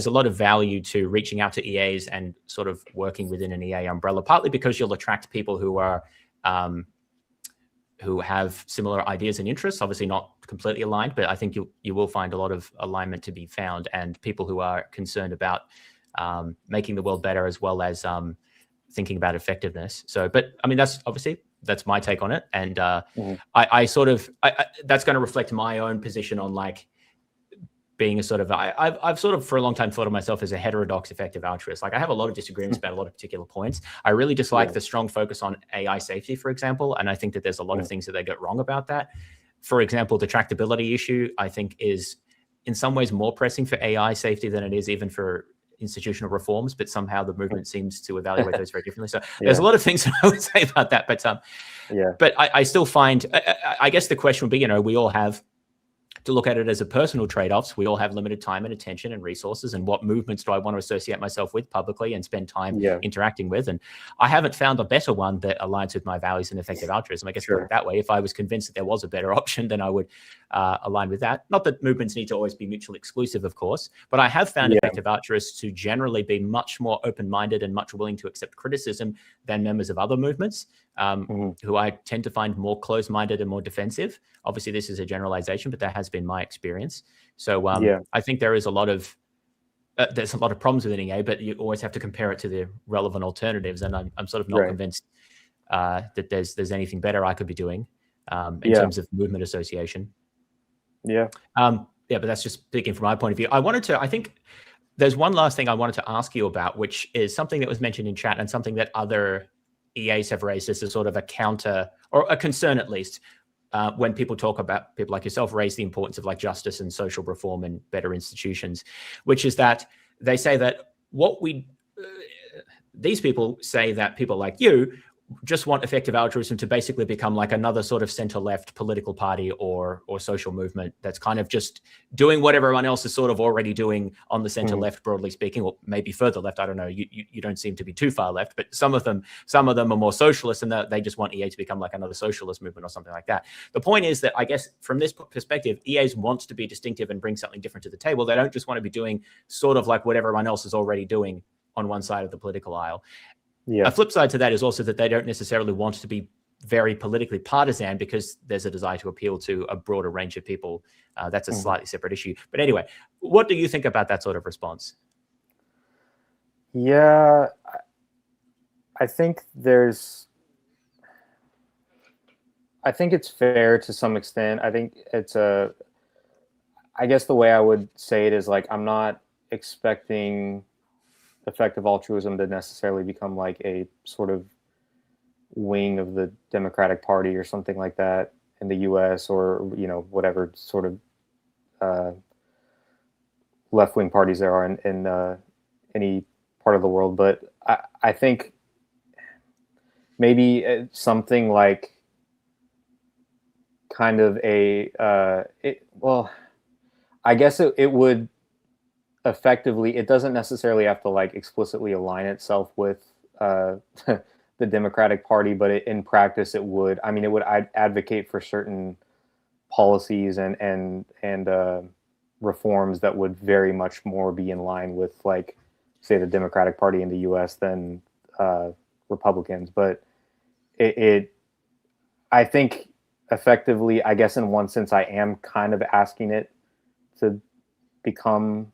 a lot of value to reaching out to EAs and sort of working within an EA umbrella, partly because you'll attract people who are who have similar ideas and interests, obviously not completely aligned, but I think you will find a lot of alignment to be found, and people who are concerned about making the world better, as well as thinking about effectiveness. So, but I mean, that's my take on it. And I that's going to reflect my own position on like being a sort of, I've sort of for a long time thought of myself as a heterodox effective altruist. Like I have a lot of disagreements about a lot of particular points. I really dislike the strong focus on AI safety, for example. And I think that there's a lot of things that they get wrong about that. For example, the tractability issue, I think, is in some ways more pressing for AI safety than it is even for institutional reforms, but somehow the movement seems to evaluate those very differently. So there's a lot of things that I would say about that, but I still find, I guess the question would be, we all have to look at it as a personal trade-offs. We all have limited time and attention and resources, and what movements do I want to associate myself with publicly and spend time interacting with? And I haven't found a better one that aligns with my values and effective altruism. I guess put it that way. If I was convinced that there was a better option, then I would align with that. Not that movements need to always be mutually exclusive, of course, but I have found effective altruists to generally be much more open-minded and much willing to accept criticism than members of other movements, who I tend to find more closed-minded and more defensive. Obviously, this is a generalization, but that has been my experience. So I think there is a lot of there's a lot of problems with EA, but you always have to compare it to the relevant alternatives. And I'm sort of not convinced that there's anything better I could be doing in terms of movement association. But that's just speaking from my point of view. I think there's one last thing I wanted to ask you about, which is something that was mentioned in chat and something that other EAs have raised as a sort of a counter, or a concern at least, when people talk about, people like yourself raise the importance of like justice and social reform and better institutions, which is that they say that these people say that people like you just want effective altruism to basically become like another sort of center-left political party or social movement that's kind of just doing what everyone else is sort of already doing on the center-left, broadly speaking, or maybe further left. I don't know. You don't seem to be too far left, but some of them are more socialist, and they just want EA to become like another socialist movement or something like that. The point is that I guess from this perspective, EAs want to be distinctive and bring something different to the table. They don't just want to be doing sort of like what everyone else is already doing on one side of the political aisle. A flip side to that is also that they don't necessarily want to be very politically partisan, because there's a desire to appeal to a broader range of people. That's a slightly separate issue. But anyway, what do you think about that sort of response? Yeah, I think it's fair to some extent. I think I guess the way I would say it is like, I'm not expecting effective altruism to necessarily become like a sort of wing of the Democratic Party or something like that in the US, or whatever sort of left-wing parties there are in any part of the world. But I think maybe something like kind of I guess it would effectively, it doesn't necessarily have to like explicitly align itself with the Democratic Party, but in practice it would. I mean, it would advocate for certain policies and reforms that would very much more be in line with, like, say, the Democratic Party in the U.S. than Republicans. But I think effectively, I guess in one sense, I am kind of asking it to become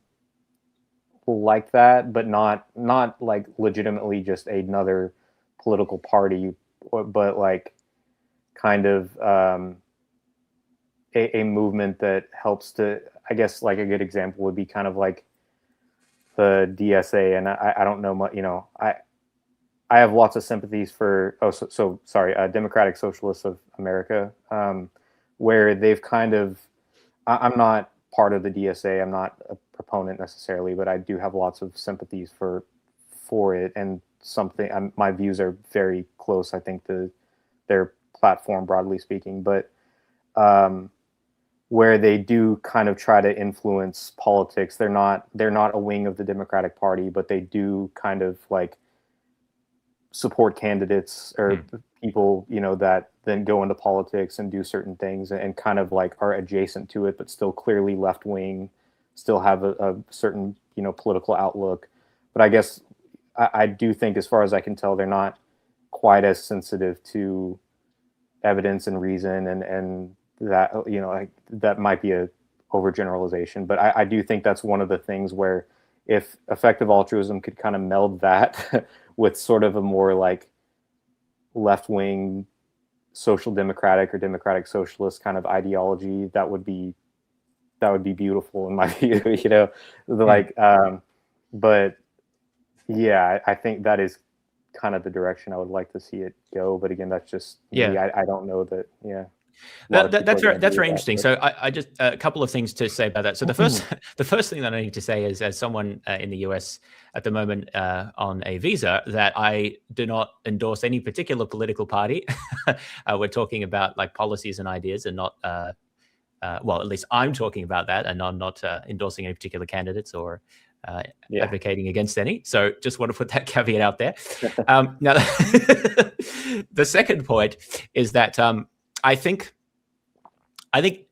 like that, but not like legitimately just another political party, but like kind of a movement that helps to, I guess, like a good example would be kind of like the DSA. And I don't know much, I have lots of sympathies for, sorry, Democratic Socialists of America, where they've kind of, I'm not part of the DSA. I'm not a proponent necessarily, but I do have lots of sympathies for it, and my views are very close, I think, to their platform, broadly speaking. But where they do kind of try to influence politics, they're not a wing of the Democratic Party, but they do kind of like support candidates or people, that then go into politics and do certain things and kind of like are adjacent to it, but still clearly left wing, still have a certain, political outlook. But I guess I do think, as far as I can tell, they're not quite as sensitive to evidence and reason, and that, that might be a overgeneralization. But I do think that's one of the things where, if effective altruism could kind of meld that with sort of a more like left-wing social democratic or democratic socialist kind of ideology, that would be beautiful in my view, like, but yeah, I think that is kind of the direction I would like to see it go. But again, that's just me. I don't know that. Yeah. That's very interesting. So I just a couple of things to say about that. So the first thing that I need to say is, as someone in the US at the moment on a visa, that I do not endorse any particular political party. We're talking about like policies and ideas, and not well, at least I'm talking about that, and I'm not endorsing any particular candidates or advocating against any. So just want to put that caveat out there. Now, the second point is that I think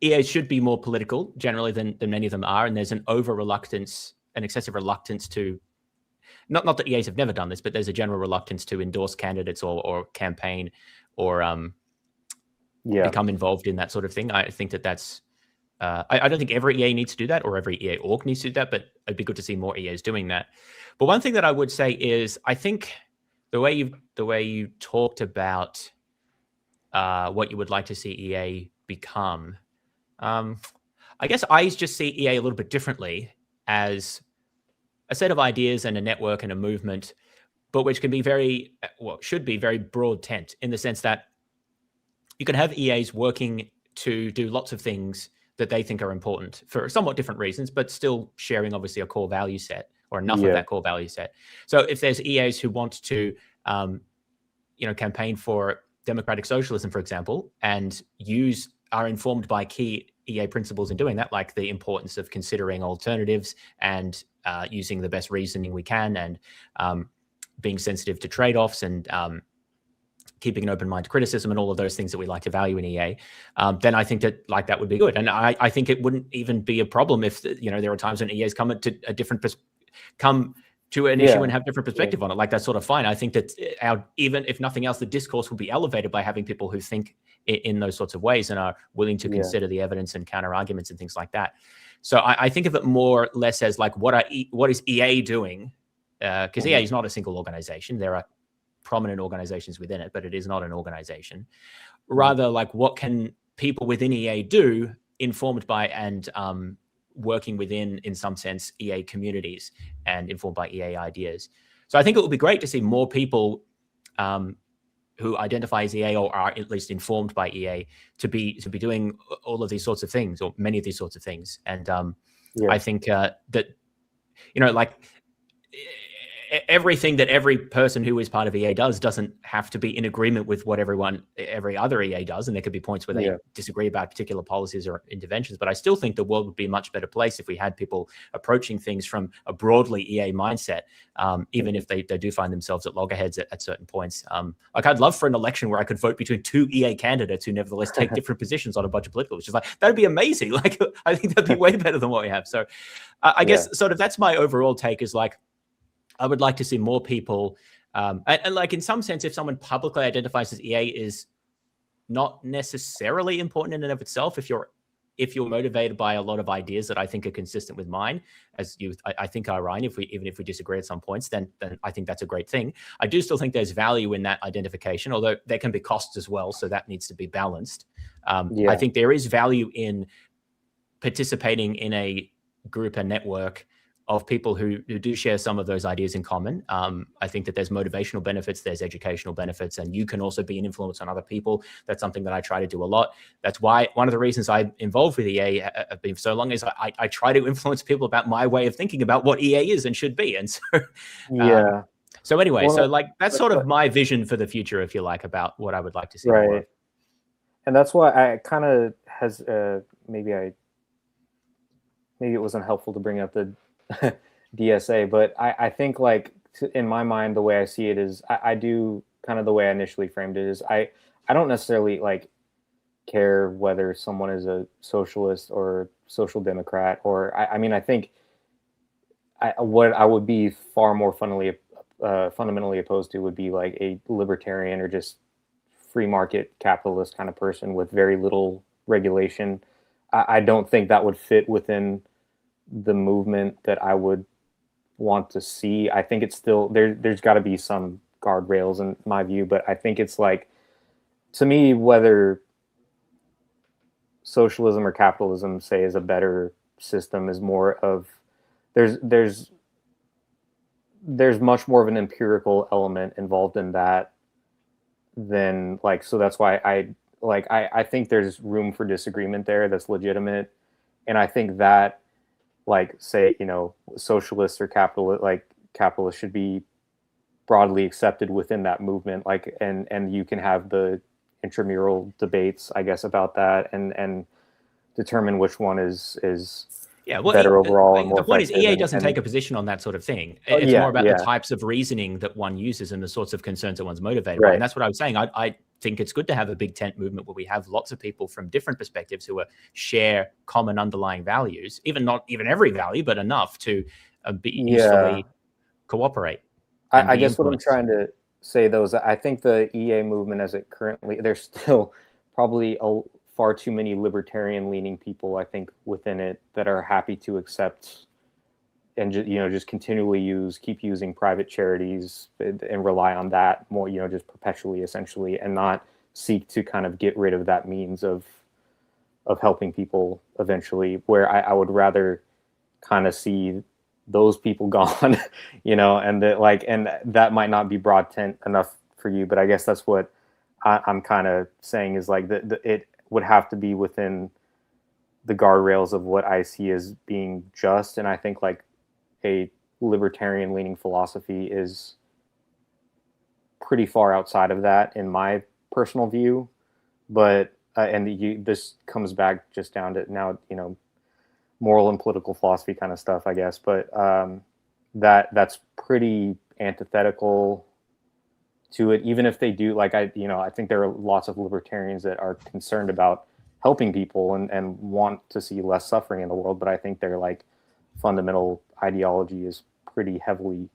EA should be more political generally than many of them are, and there's an excessive reluctance to, not that EAs have never done this, but there's a general reluctance to endorse candidates or campaign or become involved in that sort of thing. I think that's I don't think every EA needs to do that, or every EA org needs to do that, but it'd be good to see more EAs doing that. But one thing that I would say is, I think the way you talked about what you would like to see EA become, I guess I just see EA a little bit differently, as a set of ideas and a network and a movement, but which can be should be very broad tent, in the sense that you can have EAs working to do lots of things that they think are important for somewhat different reasons, but still sharing obviously a core value set, or enough of that core value set. So if there's EAs who want to, campaign for democratic socialism, for example, and are informed by key EA principles in doing that, like the importance of considering alternatives and using the best reasoning we can, and being sensitive to trade-offs, and keeping an open mind to criticism, and all of those things that we like to value in EA, then I think that would be good. And I think it wouldn't even be a problem if there are times when EAs come to a different to an issue and have different perspective on it. Like, that's sort of fine. I think that even if nothing else, the discourse will be elevated by having people who think in those sorts of ways and are willing to consider the evidence and counter arguments and things like that. So I think of it more or less as like, what is EA doing? Because EA is not a single organization. There are prominent organizations within it, but it is not an organization. Rather, like, what can people within EA do, informed by and working within, in some sense, EA communities and informed by EA ideas. So I think it would be great to see more people who identify as EA, or are at least informed by EA, to be doing all of these sorts of things, or many of these sorts of things. And I think that like, everything that every person who is part of EA doesn't have to be in agreement with what every other EA does. And there could be points where they disagree about particular policies or interventions. But I still think the world would be a much better place if we had people approaching things from a broadly EA mindset, even if they do find themselves at loggerheads at certain points. Like, I'd love for an election where I could vote between two EA candidates who nevertheless take different positions on a bunch of political issues. Like, that'd be amazing. Like, I think that'd be way better than what we have. So I guess sort of that's my overall take, is like, I would like to see more people, and like, in some sense, if someone publicly identifies as EA is not necessarily important in and of itself. If you're if you're motivated by a lot of ideas that I think are consistent with mine, as I think are, Ryan, even if we disagree at some points, then I think that's a great thing. I do still think there's value in that identification, although there can be costs as well, so that needs to be balanced. I think there is value in participating in a group and network of people who do share some of those ideas in common. I think that there's motivational benefits, there's educational benefits, and you can also be an influence on other people. That's something that I try to do a lot. That's why one of the reasons I'm involved with EA have been so long is I try to influence people about my way of thinking about what EA is and should be. And so, so anyway, so like that's sort of my vision for the future, if you like, about what I would like to see. Right. More of. And that's why I kind of has maybe it wasn't helpful to bring up the DSA, but I think like in my mind, the way I see it is I do kind of the way I initially framed it is I don't necessarily like care whether someone is a socialist or social democrat, or I mean, I think what I would be far more fundamentally opposed to would be like a libertarian or just free market capitalist kind of person with very little regulation. I don't think that would fit within the movement that I would want to see. I think it's still there's got to be some guardrails in my view, but I think it's like, to me, whether socialism or capitalism, say, is a better system is more of there's much more of an empirical element involved in that than like, so that's why I think there's room for disagreement there that's legitimate. And I think that, like, say, socialists or capitalists should be broadly accepted within that movement, like, and you can have the intramural debates, I guess, about that and determine which one is better overall. And more the point is, EA doesn't take a position on that sort of thing. It's more about the types of reasoning that one uses and the sorts of concerns that one's motivated by. And that's what I was saying. I think it's good to have a big tent movement where we have lots of people from different perspectives who share common underlying values, not even every value, but enough to be usefully cooperate. I guess what I'm trying to say, though, is that I think the EA movement as it currently, there's still probably far too many libertarian-leaning people, I think, within it that are happy to accept and just continually keep using private charities and rely on that more, just perpetually, essentially, and not seek to kind of get rid of that means of helping people eventually. Where I would rather kind of see those people gone, and that might not be broad tent enough for you, but I guess that's what I'm kind of saying is like it would have to be within the guardrails of what I see as being just. And I think like a libertarian leaning philosophy is pretty far outside of that in my personal view. But this comes back just down to now, moral and political philosophy kind of stuff, I guess. But that's pretty antithetical to it, even if they do, like, I think there are lots of libertarians that are concerned about helping people and want to see less suffering in the world, but I think their like fundamental ideology is pretty heavily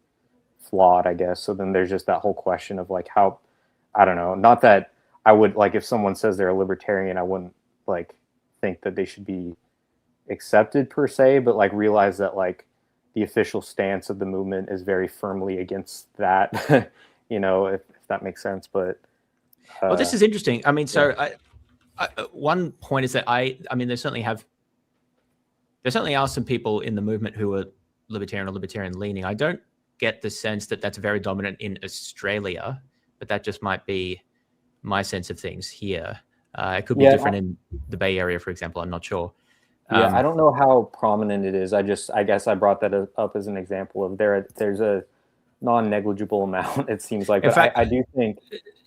flawed, I guess. So then there's just that whole question of like how, I don't know, not that I would like, if someone says they're a libertarian, I wouldn't like think that they should be accepted per se, but like realize that like the official stance of the movement is very firmly against that. If that makes sense. But well, this is interesting. I mean, so one point is that I mean, there certainly are some people in the movement who are libertarian or libertarian leaning. I don't get the sense that that's very dominant in Australia, but that just might be my sense of things here. It could be different in the Bay Area, for example. I'm not sure. I don't know how prominent it is. I guess I brought that up as an example of there's a non-negligible amount, it seems like. But in fact, I do think...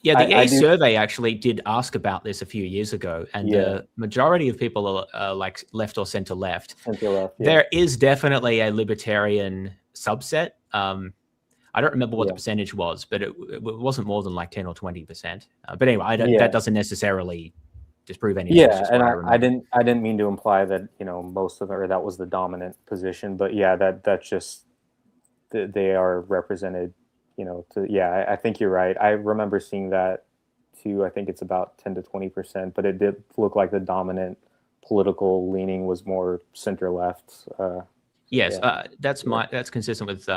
Yeah, the EA survey actually did ask about this a few years ago, and the majority of people are like left or center left. There is definitely a libertarian subset. I don't remember what the percentage was, but it wasn't more than like 10 or 20%. But anyway, that doesn't necessarily disprove anything. Yeah, and I didn't mean to imply that most of it, or that was the dominant position, but that's just they are represented. I think you're right. I remember seeing that too. I think it's about 10 to 20%, but it did look like the dominant political leaning was more center left. Yes, that's consistent with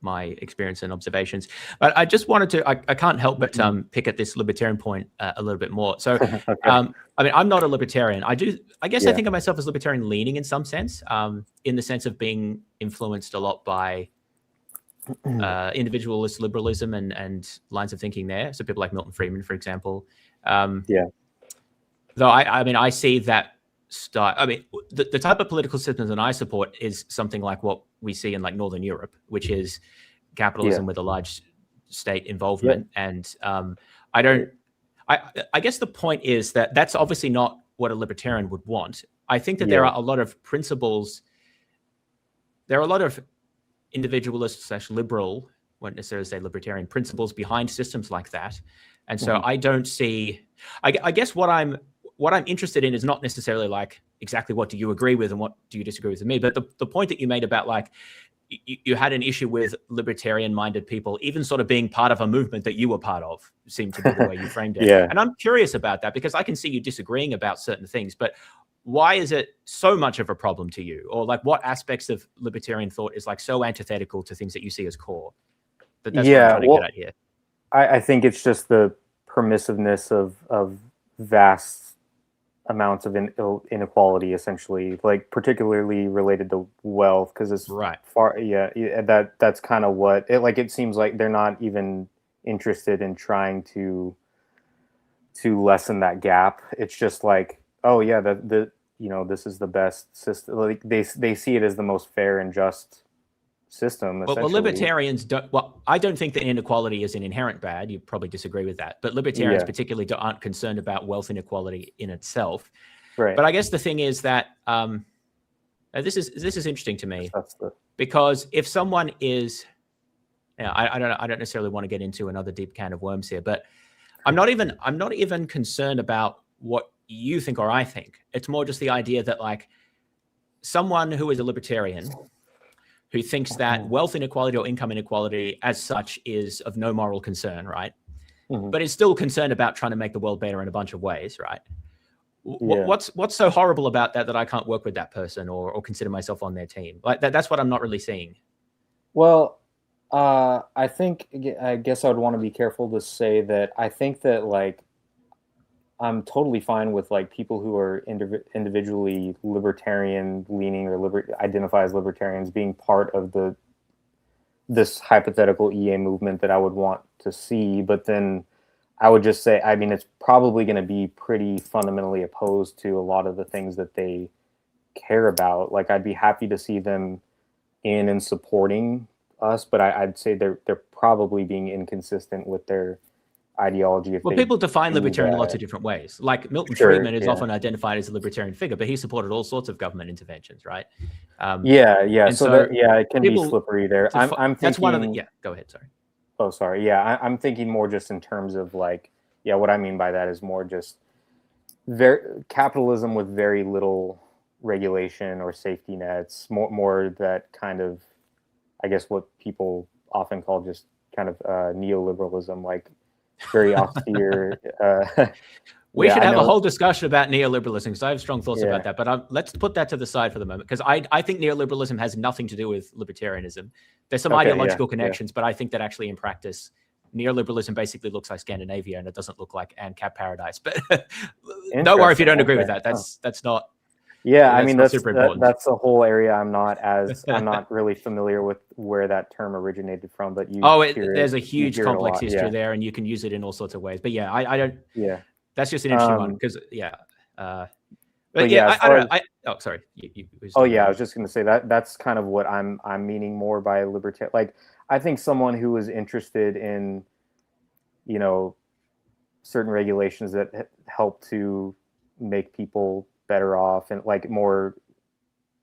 my experience and observations. But I just wanted to, I can't help but pick at this libertarian point a little bit more. So, Okay. I mean, I'm not a libertarian. I guess I Yeah. think of myself as libertarian leaning in some sense, in the sense of being influenced a lot by individualist liberalism and lines of thinking there. So people like Milton Friedman, for example. Yeah. Though I mean, I see that style. I mean, the type of political system that I support is something like what we see in like Northern Europe, which is capitalism with a large state involvement. And I guess the point is that that's obviously not what a libertarian would want. I think that there are a lot of principles. There are a lot of individualist / liberal, won't necessarily say libertarian, principles behind systems like that. And so I don't see, I guess what I'm interested in is not necessarily like exactly what do you agree with and what do you disagree with me, but the point that you made about like you had an issue with libertarian minded people even sort of being part of a movement that you were part of, seemed to be the way you framed it. And I'm curious about that because I can see you disagreeing about certain things, but why is it so much of a problem to you? Or like what aspects of libertarian thought is like so antithetical to things that you see as core? That's what I'm trying to get at here. I think it's just the permissiveness of vast amounts of inequality, essentially, like particularly related to wealth, because it's far. That's kind of what it like. It seems like they're not even interested in trying to lessen that gap. It's just like, oh yeah, this is the best system. Like they see it as the most fair and just system. Well, libertarians don't. Well, I don't think that inequality is an inherent bad. You probably disagree with that. But libertarians particularly aren't concerned about wealth inequality in itself. Right. But I guess the thing is that this is interesting to me because if someone is, I don't necessarily want to get into another deep can of worms here, but I'm not even concerned about what you think or I think. It's more just the idea that like someone who is a libertarian who thinks that wealth inequality or income inequality as such is of no moral concern, right? But is still concerned about trying to make the world better in a bunch of ways, right? What's so horrible about that I can't work with that person or consider myself on their team? Like that's what I'm not really seeing. Well, I guess I would want to be careful to say that I think that like I'm totally fine with like people who are individually libertarian leaning or identify as libertarians being part of this hypothetical EA movement that I would want to see. But then I would just say, I mean, it's probably going to be pretty fundamentally opposed to a lot of the things that they care about. Like I'd be happy to see them in and supporting us, but I'd say they're probably being inconsistent with their ideology. Well, people define libertarian in lots of different ways. Like Milton Friedman is often identified as a libertarian figure, but he supported all sorts of government interventions, right? So it can be slippery there. I'm thinking that's one of the go ahead. Sorry. Oh, sorry. Yeah, I'm thinking more just in terms of like, what I mean by that is more just capitalism with very little regulation or safety nets, more that kind of, I guess what people often call just kind of neoliberalism, like very austere. We should have a whole discussion about neoliberalism because I have strong thoughts about that. But let's put that to the side for the moment because I think neoliberalism has nothing to do with libertarianism. There's some ideological connections, but I think that actually in practice, neoliberalism basically looks like Scandinavia and it doesn't look like ANCAP paradise. But don't worry if you don't agree with that. That's not. Yeah, I mean that's a whole area I'm not really familiar with where that term originated from. But there's a huge complex history there, and you can use it in all sorts of ways. But I don't. Yeah, that's just an interesting one because I sorry. I was just going to say that's kind of what I'm meaning more by libertarian. Like I think someone who is interested in, certain regulations that help to make people better off and like more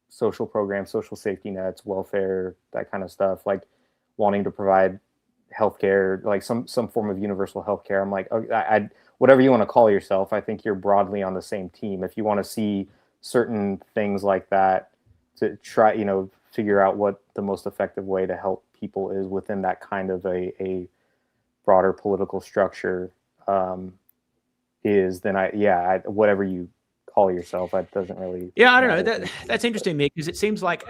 social programs, social safety nets, welfare, that kind of stuff, like wanting to provide healthcare, like some form of universal healthcare. I'm like, whatever you want to call yourself, I think you're broadly on the same team. If you want to see certain things like that to try, figure out what the most effective way to help people is within that kind of a broader political structure is, then whatever you call yourself. That doesn't really. Yeah, I don't know. That's interesting to me because it seems like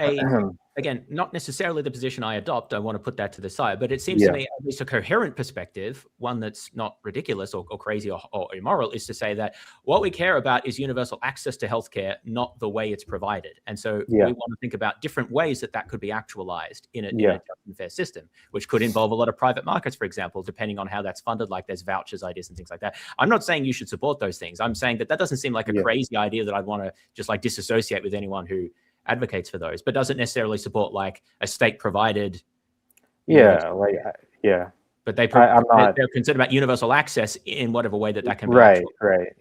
again, not necessarily the position I adopt. I want to put that to the side, but it seems to me at least a coherent perspective, one that's not ridiculous or crazy or immoral, is to say that what we care about is universal access to healthcare, not the way it's provided. And so we want to think about different ways that could be actualized in a just and fair system, which could involve a lot of private markets, for example, depending on how that's funded, like there's vouchers ideas and things like that. I'm not saying you should support those things. I'm saying that doesn't seem like a crazy idea that I'd want to just like disassociate with anyone who advocates for those, but doesn't necessarily support like a state provided. But they're concerned about universal access in whatever way that can be. Right.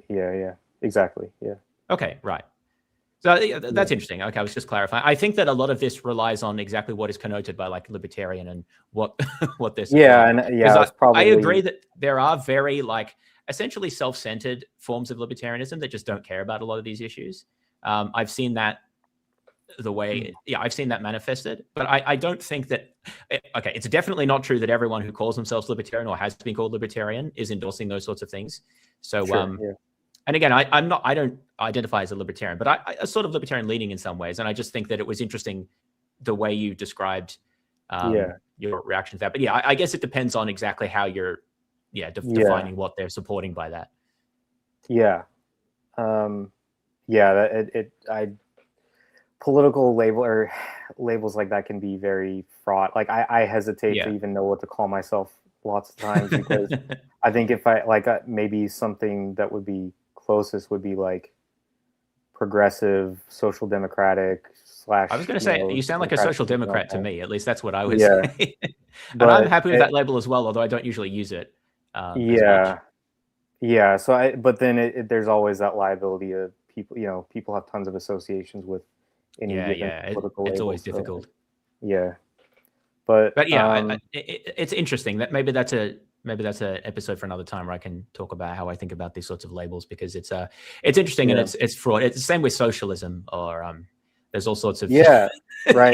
Yeah. Exactly. Yeah. Okay. Right. So that's interesting. Okay. I was just clarifying. I think that a lot of this relies on exactly what is connoted by like libertarian and what this. I agree that there are very like essentially self-centered forms of libertarianism that just don't care about a lot of these issues. I've seen that I've seen that manifested, but I don't think that, okay, it's definitely not true that everyone who calls themselves libertarian or has been called libertarian is endorsing those sorts of things. So, and again, I don't identify as a libertarian, but I sort of libertarian leaning in some ways. And I just think that it was interesting the way you described your reaction to that. But I guess it depends on exactly how you're defining what they're supporting by that. Political labels like that can be very fraught. Like I hesitate to even know what to call myself lots of times because I think if I maybe something that would be closest would be like progressive, social democratic / I was going to say, you sound like a social democrat to me. At least that's what I was saying. And I'm happy with that label as well, although I don't usually use it. So but then there's always that liability of people. People have tons of associations with any political label. It's always difficult. But it's interesting that maybe that's an episode for another time where I can talk about how I think about these sorts of labels, because it's interesting and it's fraud. It's the same with socialism, or there's all sorts of right.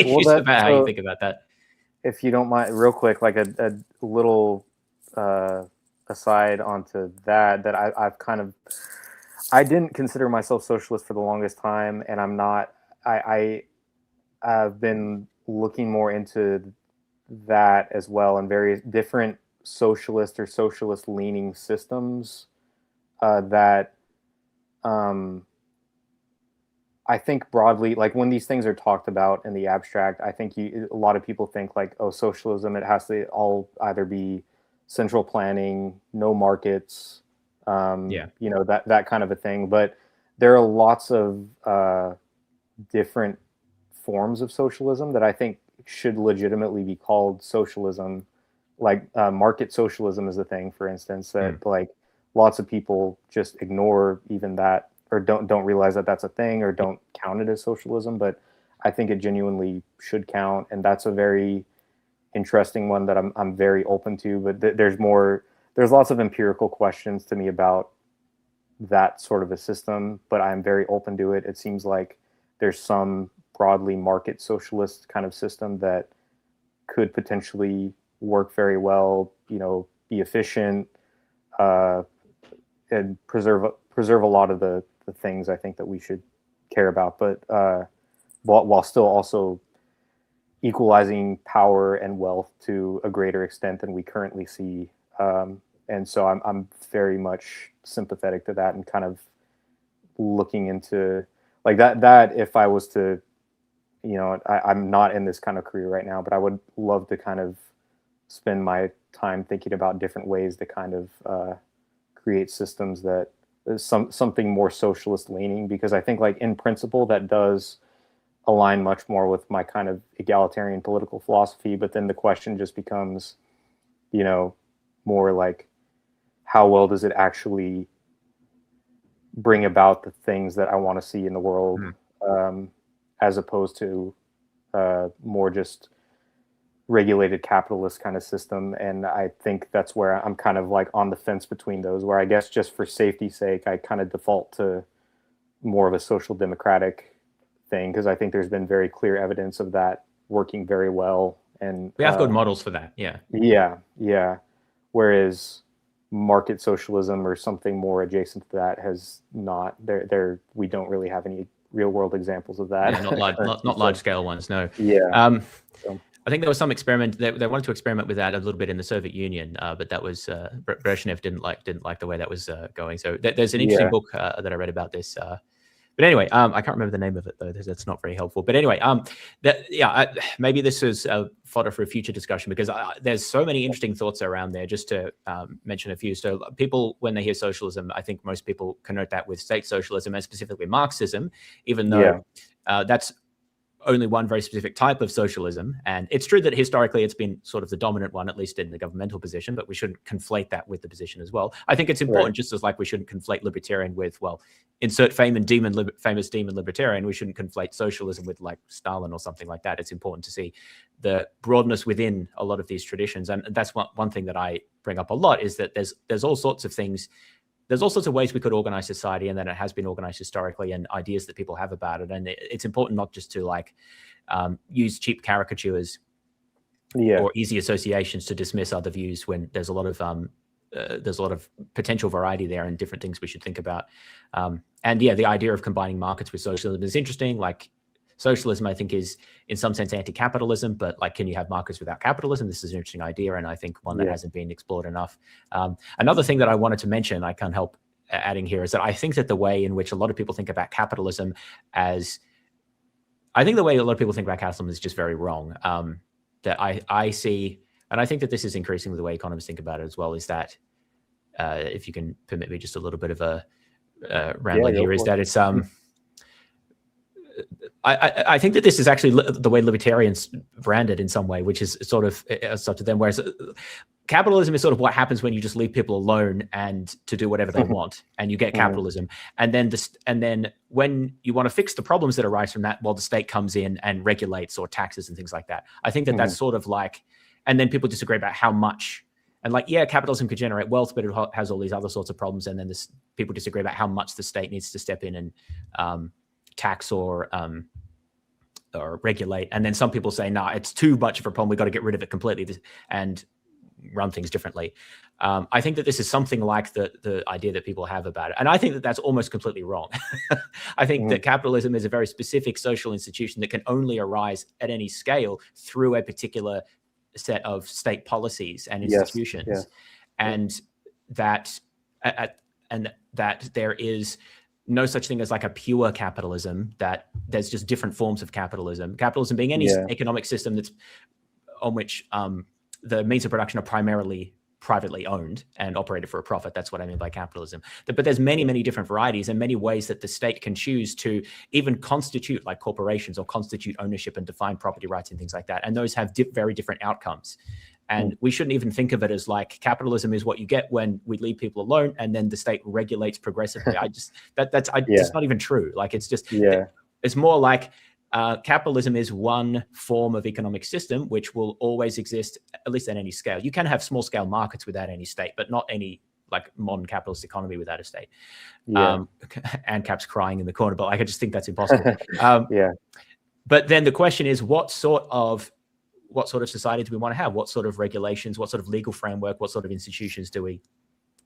issues about how you think about that. If you don't mind, real quick, like a little aside onto that I didn't consider myself socialist for the longest time, and I'm not. I've been looking more into that as well, and various different socialist or socialist leaning systems that I think broadly, like when these things are talked about in the abstract, I think a lot of people think like, oh, socialism, it has to all either be central planning, no markets, that kind of a thing. But there are lots of different forms of socialism that I think should legitimately be called socialism. Like market socialism is a thing, for instance, that like lots of people just ignore even that, or don't realize that that's a thing, or don't count it as socialism. But I think it genuinely should count, and that's a very interesting one that I'm very open to. But there's lots of empirical questions to me about that sort of a system, but I'm very open to it. It seems like there's some broadly market socialist kind of system that could potentially work very well, be efficient, and preserve a lot of the things I think that we should care about, but while still also equalizing power and wealth to a greater extent than we currently see. And so I'm very much sympathetic to that, and kind of looking into like that if I was to, I'm not in this kind of career right now, but I would love to kind of spend my time thinking about different ways to kind of create systems that is something more socialist leaning, because I think like in principle that does align much more with my kind of egalitarian political philosophy. But then the question just becomes, more like, how well does it actually bring about the things that I want to see in the world, as opposed to more just regulated capitalist kind of system. And I think that's where I'm kind of like on the fence between those, where I guess just for safety's sake, I kind of default to more of a social democratic thing, because I think there's been very clear evidence of that working very well. And we have good models for that. Yeah. Whereas market socialism or something more adjacent to that has not. We don't really have any real world examples of that. Yeah, not large scale ones. No. Yeah. So. I think there was some experiment. They wanted to experiment with that a little bit in the Soviet Union, but that was Brezhnev didn't like the way that was going. So there's an interesting book that I read about this. But anyway, I can't remember the name of it though. That's not very helpful. But anyway, maybe this is fodder for a future discussion, because there's so many interesting thoughts around there. Just to mention a few. So people, when they hear socialism, I think most people connote that with state socialism and specifically Marxism, even though that's only one very specific type of socialism. And it's true that historically it's been sort of the dominant one, at least in the governmental position, but we shouldn't conflate that with the position as well. I think it's important, just as like we shouldn't conflate libertarian with, well, insert famous demon libertarian, we shouldn't conflate socialism with like Stalin or something like that. It's important to see the broadness within a lot of these traditions. And that's one thing that I bring up a lot, is that there's all sorts of things. There's all sorts of ways we could organize society, and then it has been organized historically, and ideas that people have about it. And it's important not just to like use cheap caricatures or easy associations to dismiss other views, when there's a lot of potential variety there and different things we should think about. And the idea of combining markets with socialism is interesting. Like socialism, I think, is in some sense anti-capitalism, but like, can you have markets without capitalism? This is an interesting idea, and I think one that hasn't been explored enough. Another thing that I wanted to mention, I can't help adding here, is that I think that the way in which a lot of people think about capitalism is just very wrong. That I see, and I think that this is increasingly the way economists think about it as well, is that, if you can permit me just a little bit of a rambling here, is that it's I think that this is actually the way libertarians brand it in some way, which is sort of such to them. Whereas capitalism is sort of what happens when you just leave people alone and to do whatever they want, and you get capitalism. And then when you want to fix the problems that arise from that, well, the state comes in and regulates or taxes and things like that. I think that that's sort of like, and then people disagree about how much. And like, capitalism could generate wealth, but it has all these other sorts of problems. And then people disagree about how much the state needs to step in and tax or regulate. And then some people say, nah, it's too much of a problem, we got to get rid of it completely and run things differently. I think that this is something like the idea that people have about it. And I think that that's almost completely wrong. I think that capitalism is a very specific social institution that can only arise at any scale through a particular set of state policies and institutions. And that there is no such thing as like a pure capitalism, that there's just different forms of capitalism. Capitalism being any economic system that's on which the means of production are primarily privately owned and operated for a profit. That's what I mean by capitalism. But there's many, many different varieties and many ways that the state can choose to even constitute like corporations or constitute ownership and define property rights and things like that. And those have very different outcomes. And we shouldn't even think of it as like capitalism is what you get when we leave people alone and then the state regulates progressively. That's not even true. Like, it's just, it's more like capitalism is one form of economic system which will always exist, at least at any scale. You can have small scale markets without any state, but not any like modern capitalist economy without a state. ANCAP's crying in the corner, but like, I just think that's impossible. But then the question is, what sort of society do we want to have? What sort of regulations, what sort of legal framework, what sort of institutions do we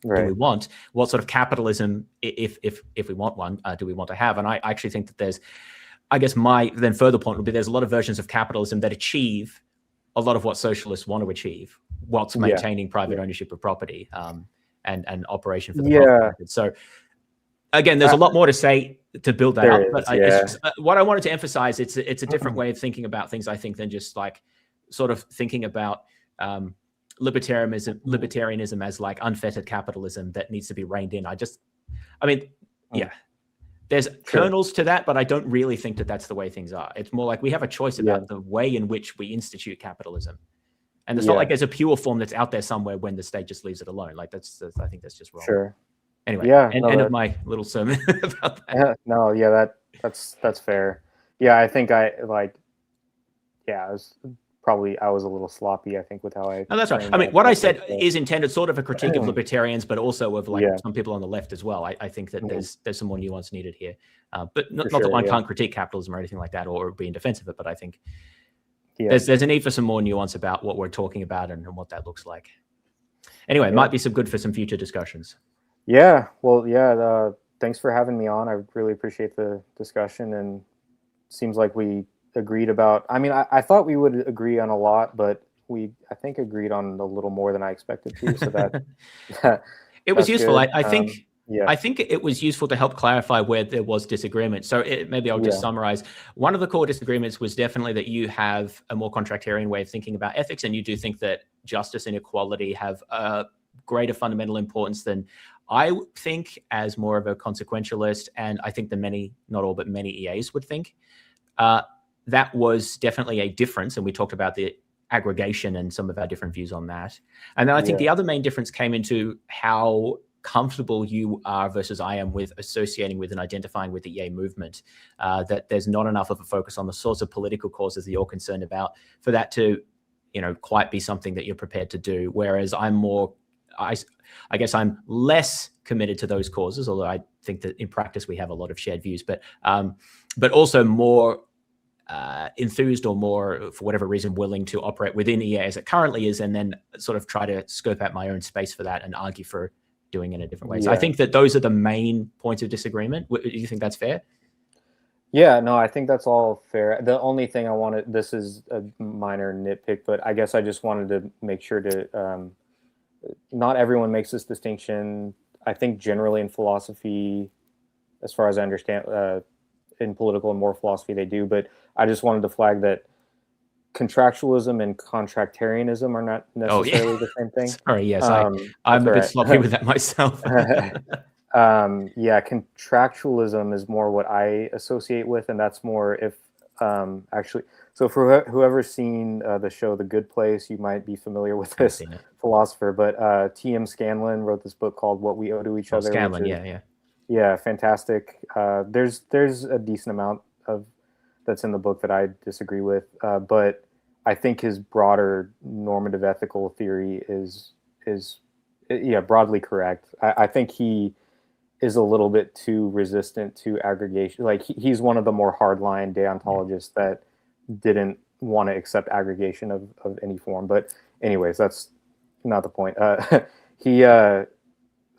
want? What sort of capitalism, if we want one, do we want to have? And I actually think that there's, I guess my then further point would be, there's a lot of versions of capitalism that achieve a lot of what socialists want to achieve whilst maintaining private ownership of property and operation for the profit market. So again, there's a lot more to say to build that up, but what I wanted to emphasize, it's a different way of thinking about things, I think, than just like sort of thinking about libertarianism as like unfettered capitalism that needs to be reined in. There's kernels to that, but I don't really think that that's the way things are. It's more like we have a choice about the way in which we institute capitalism. And it's not like there's a pure form that's out there somewhere when the state just leaves it alone. Like that's I think that's just wrong. Anyway, end of my little sermon about that. That's fair. I think I was a little sloppy, I think, with how I... No, that's right. I mean, what I said is intended sort of a critique of libertarians, but also of like some people on the left as well. I think that there's some more nuance needed here. But not that one can't critique capitalism or anything like that, or be in defense of it, but I think there's a need for some more nuance about what we're talking about and what that looks like. Anyway, it might be some good for some future discussions. Yeah, well, yeah, thanks for having me on. I really appreciate the discussion, and seems like we agreed about, I mean, I thought we would agree on a lot, but I think agreed on a little more than I expected to, so it was useful. good. I think it was useful to help clarify where there was disagreement. So maybe I'll just summarize. One of the core disagreements was definitely that you have a more contractarian way of thinking about ethics, and you do think that justice and equality have a greater fundamental importance than I think, as more of a consequentialist, and I think many, not all, but many EAs would think. That was definitely a difference, and we talked about the aggregation and some of our different views on that. And then I think the other main difference came into how comfortable you are versus I am with associating with and identifying with the EA movement, that there's not enough of a focus on the sorts of political causes that you're concerned about for that to, quite be something that you're prepared to do. Whereas I'm more, I guess I'm less committed to those causes, although I think that in practice we have a lot of shared views, but also more enthused or more, for whatever reason, willing to operate within EA as it currently is, and then sort of try to scope out my own space for that and argue for doing it in a different way. So I think that those are the main points of disagreement. Do you think that's fair? Yeah, no, I think that's all fair. The only thing I wanted, this is a minor nitpick, but I guess I just wanted to make sure to, not everyone makes this distinction. I think generally in philosophy, as far as I understand, in political and moral philosophy, they do, but I just wanted to flag that contractualism and contractarianism are not necessarily the same thing. Sorry, yes, I'm a bit sloppy with that myself. Yeah, contractualism is more what I associate with, and that's more if actually. So for whoever's seen the show The Good Place, you might be familiar with this philosopher. But T.M. Scanlon wrote this book called What We Owe to Each Other. Scanlon, yeah, fantastic. There's a decent amount of that's in the book that I disagree with, but I think his broader normative ethical theory is broadly correct. I think he is a little bit too resistant to aggregation. Like he's one of the more hardline deontologists that didn't want to accept aggregation of any form. But anyways, that's not the point.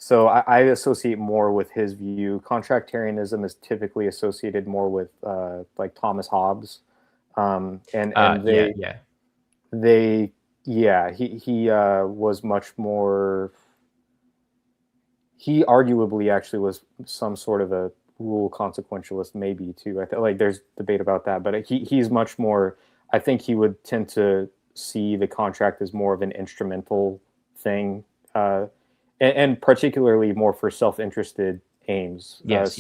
So I associate more with his view. Contractarianism is typically associated more with like Thomas Hobbes, and he was much more. He arguably actually was some sort of a rule consequentialist, maybe too. I feel like there's debate about that, but he's much more. I think he would tend to see the contract as more of an instrumental thing. And particularly more for self-interested aims. He has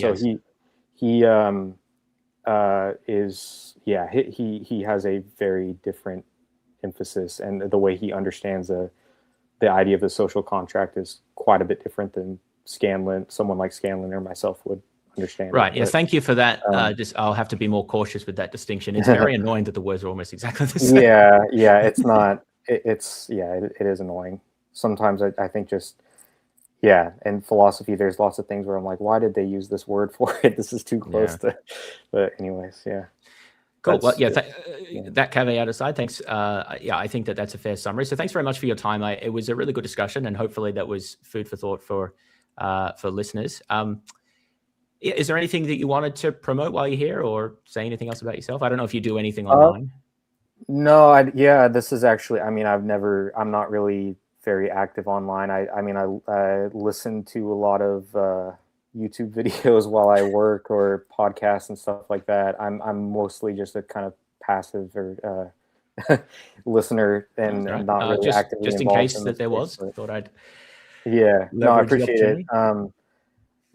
a very different emphasis, and the way he understands the idea of the social contract is quite a bit different than someone like Scanlon or myself would understand. Right. Yeah. Thank you for that. I'll have to be more cautious with that distinction. It's very annoying that the words are almost exactly the same. Yeah. It's not. It is annoying. Sometimes I think just. Yeah, in philosophy, there's lots of things where I'm like, why did they use this word for it? This is too close to. But anyways, yeah. Cool. Well, that caveat aside, thanks. I think that's a fair summary. So thanks very much for your time. It was a really good discussion, and hopefully that was food for thought for listeners. Is there anything that you wanted to promote while you're here, or say anything else about yourself? I don't know if you do anything online. No, this is actually. I mean, I'm not really very active online. I listen to a lot of YouTube videos while I work or podcasts and stuff like that. I'm mostly just a kind of passive or listener and not really actively just in involved case that there was. I thought I'd I appreciate it.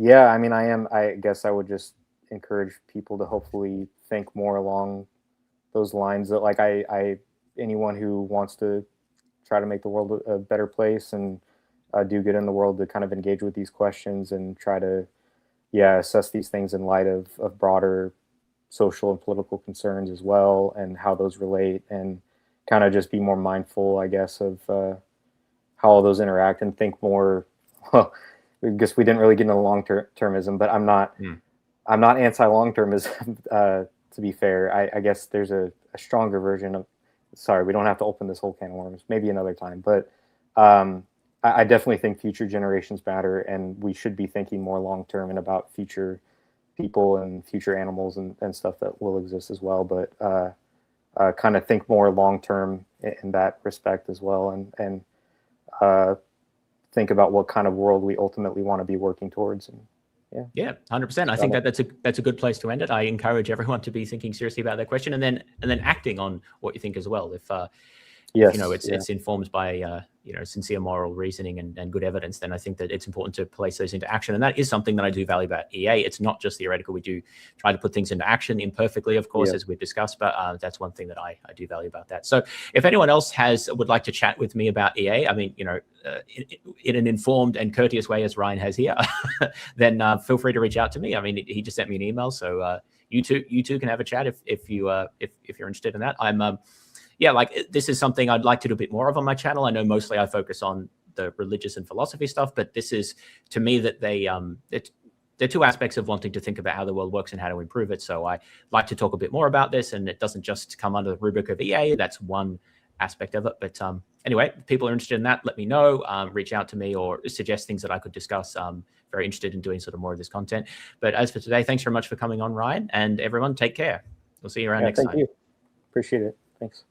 I guess I would just encourage people to hopefully think more along those lines. That like anyone who wants to try to make the world a better place and do good in the world, to kind of engage with these questions and try to assess these things in light of broader social and political concerns as well, and how those relate, and kind of just be more mindful, I guess, of how all those interact, and think more. Well, I guess we didn't really get into long-termism, but I'm not anti-long-termism. To be fair, I guess there's a stronger version of. Sorry, we don't have to open this whole can of worms. Maybe another time. But I definitely think future generations matter, and we should be thinking more long term and about future people and future animals and stuff that will exist as well. But kind of think more long term in that respect as well, and think about what kind of world we ultimately want to be working towards. And yeah, 100%. I think that's a good place to end it. I encourage everyone to be thinking seriously about that question, and then acting on what you think as well. If yes, you know it's informed by sincere moral reasoning and good evidence, then I think that it's important to place those into action. And that is something that I do value about EA. It's not just theoretical. We do try to put things into action imperfectly, of course, as we've discussed, but that's one thing that I do value about that. So if anyone else would like to chat with me about EA, I mean, in an informed and courteous way, as Ryan has here, then feel free to reach out to me. I mean, he just sent me an email, so you two can have a chat if you're interested in that. I'm yeah, like this is something I'd like to do a bit more of on my channel. I know mostly I focus on the religious and philosophy stuff, but this is, to me, that they're two aspects of wanting to think about how the world works and how to improve it. So I like to talk a bit more about this, and it doesn't just come under the rubric of EA. That's one aspect of it. But anyway, if people are interested in that, let me know, reach out to me or suggest things that I could discuss. Very interested in doing sort of more of this content. But as for today, thanks very much for coming on, Ryan, and everyone take care. We'll see you around next time. Thank you. Appreciate it. Thanks.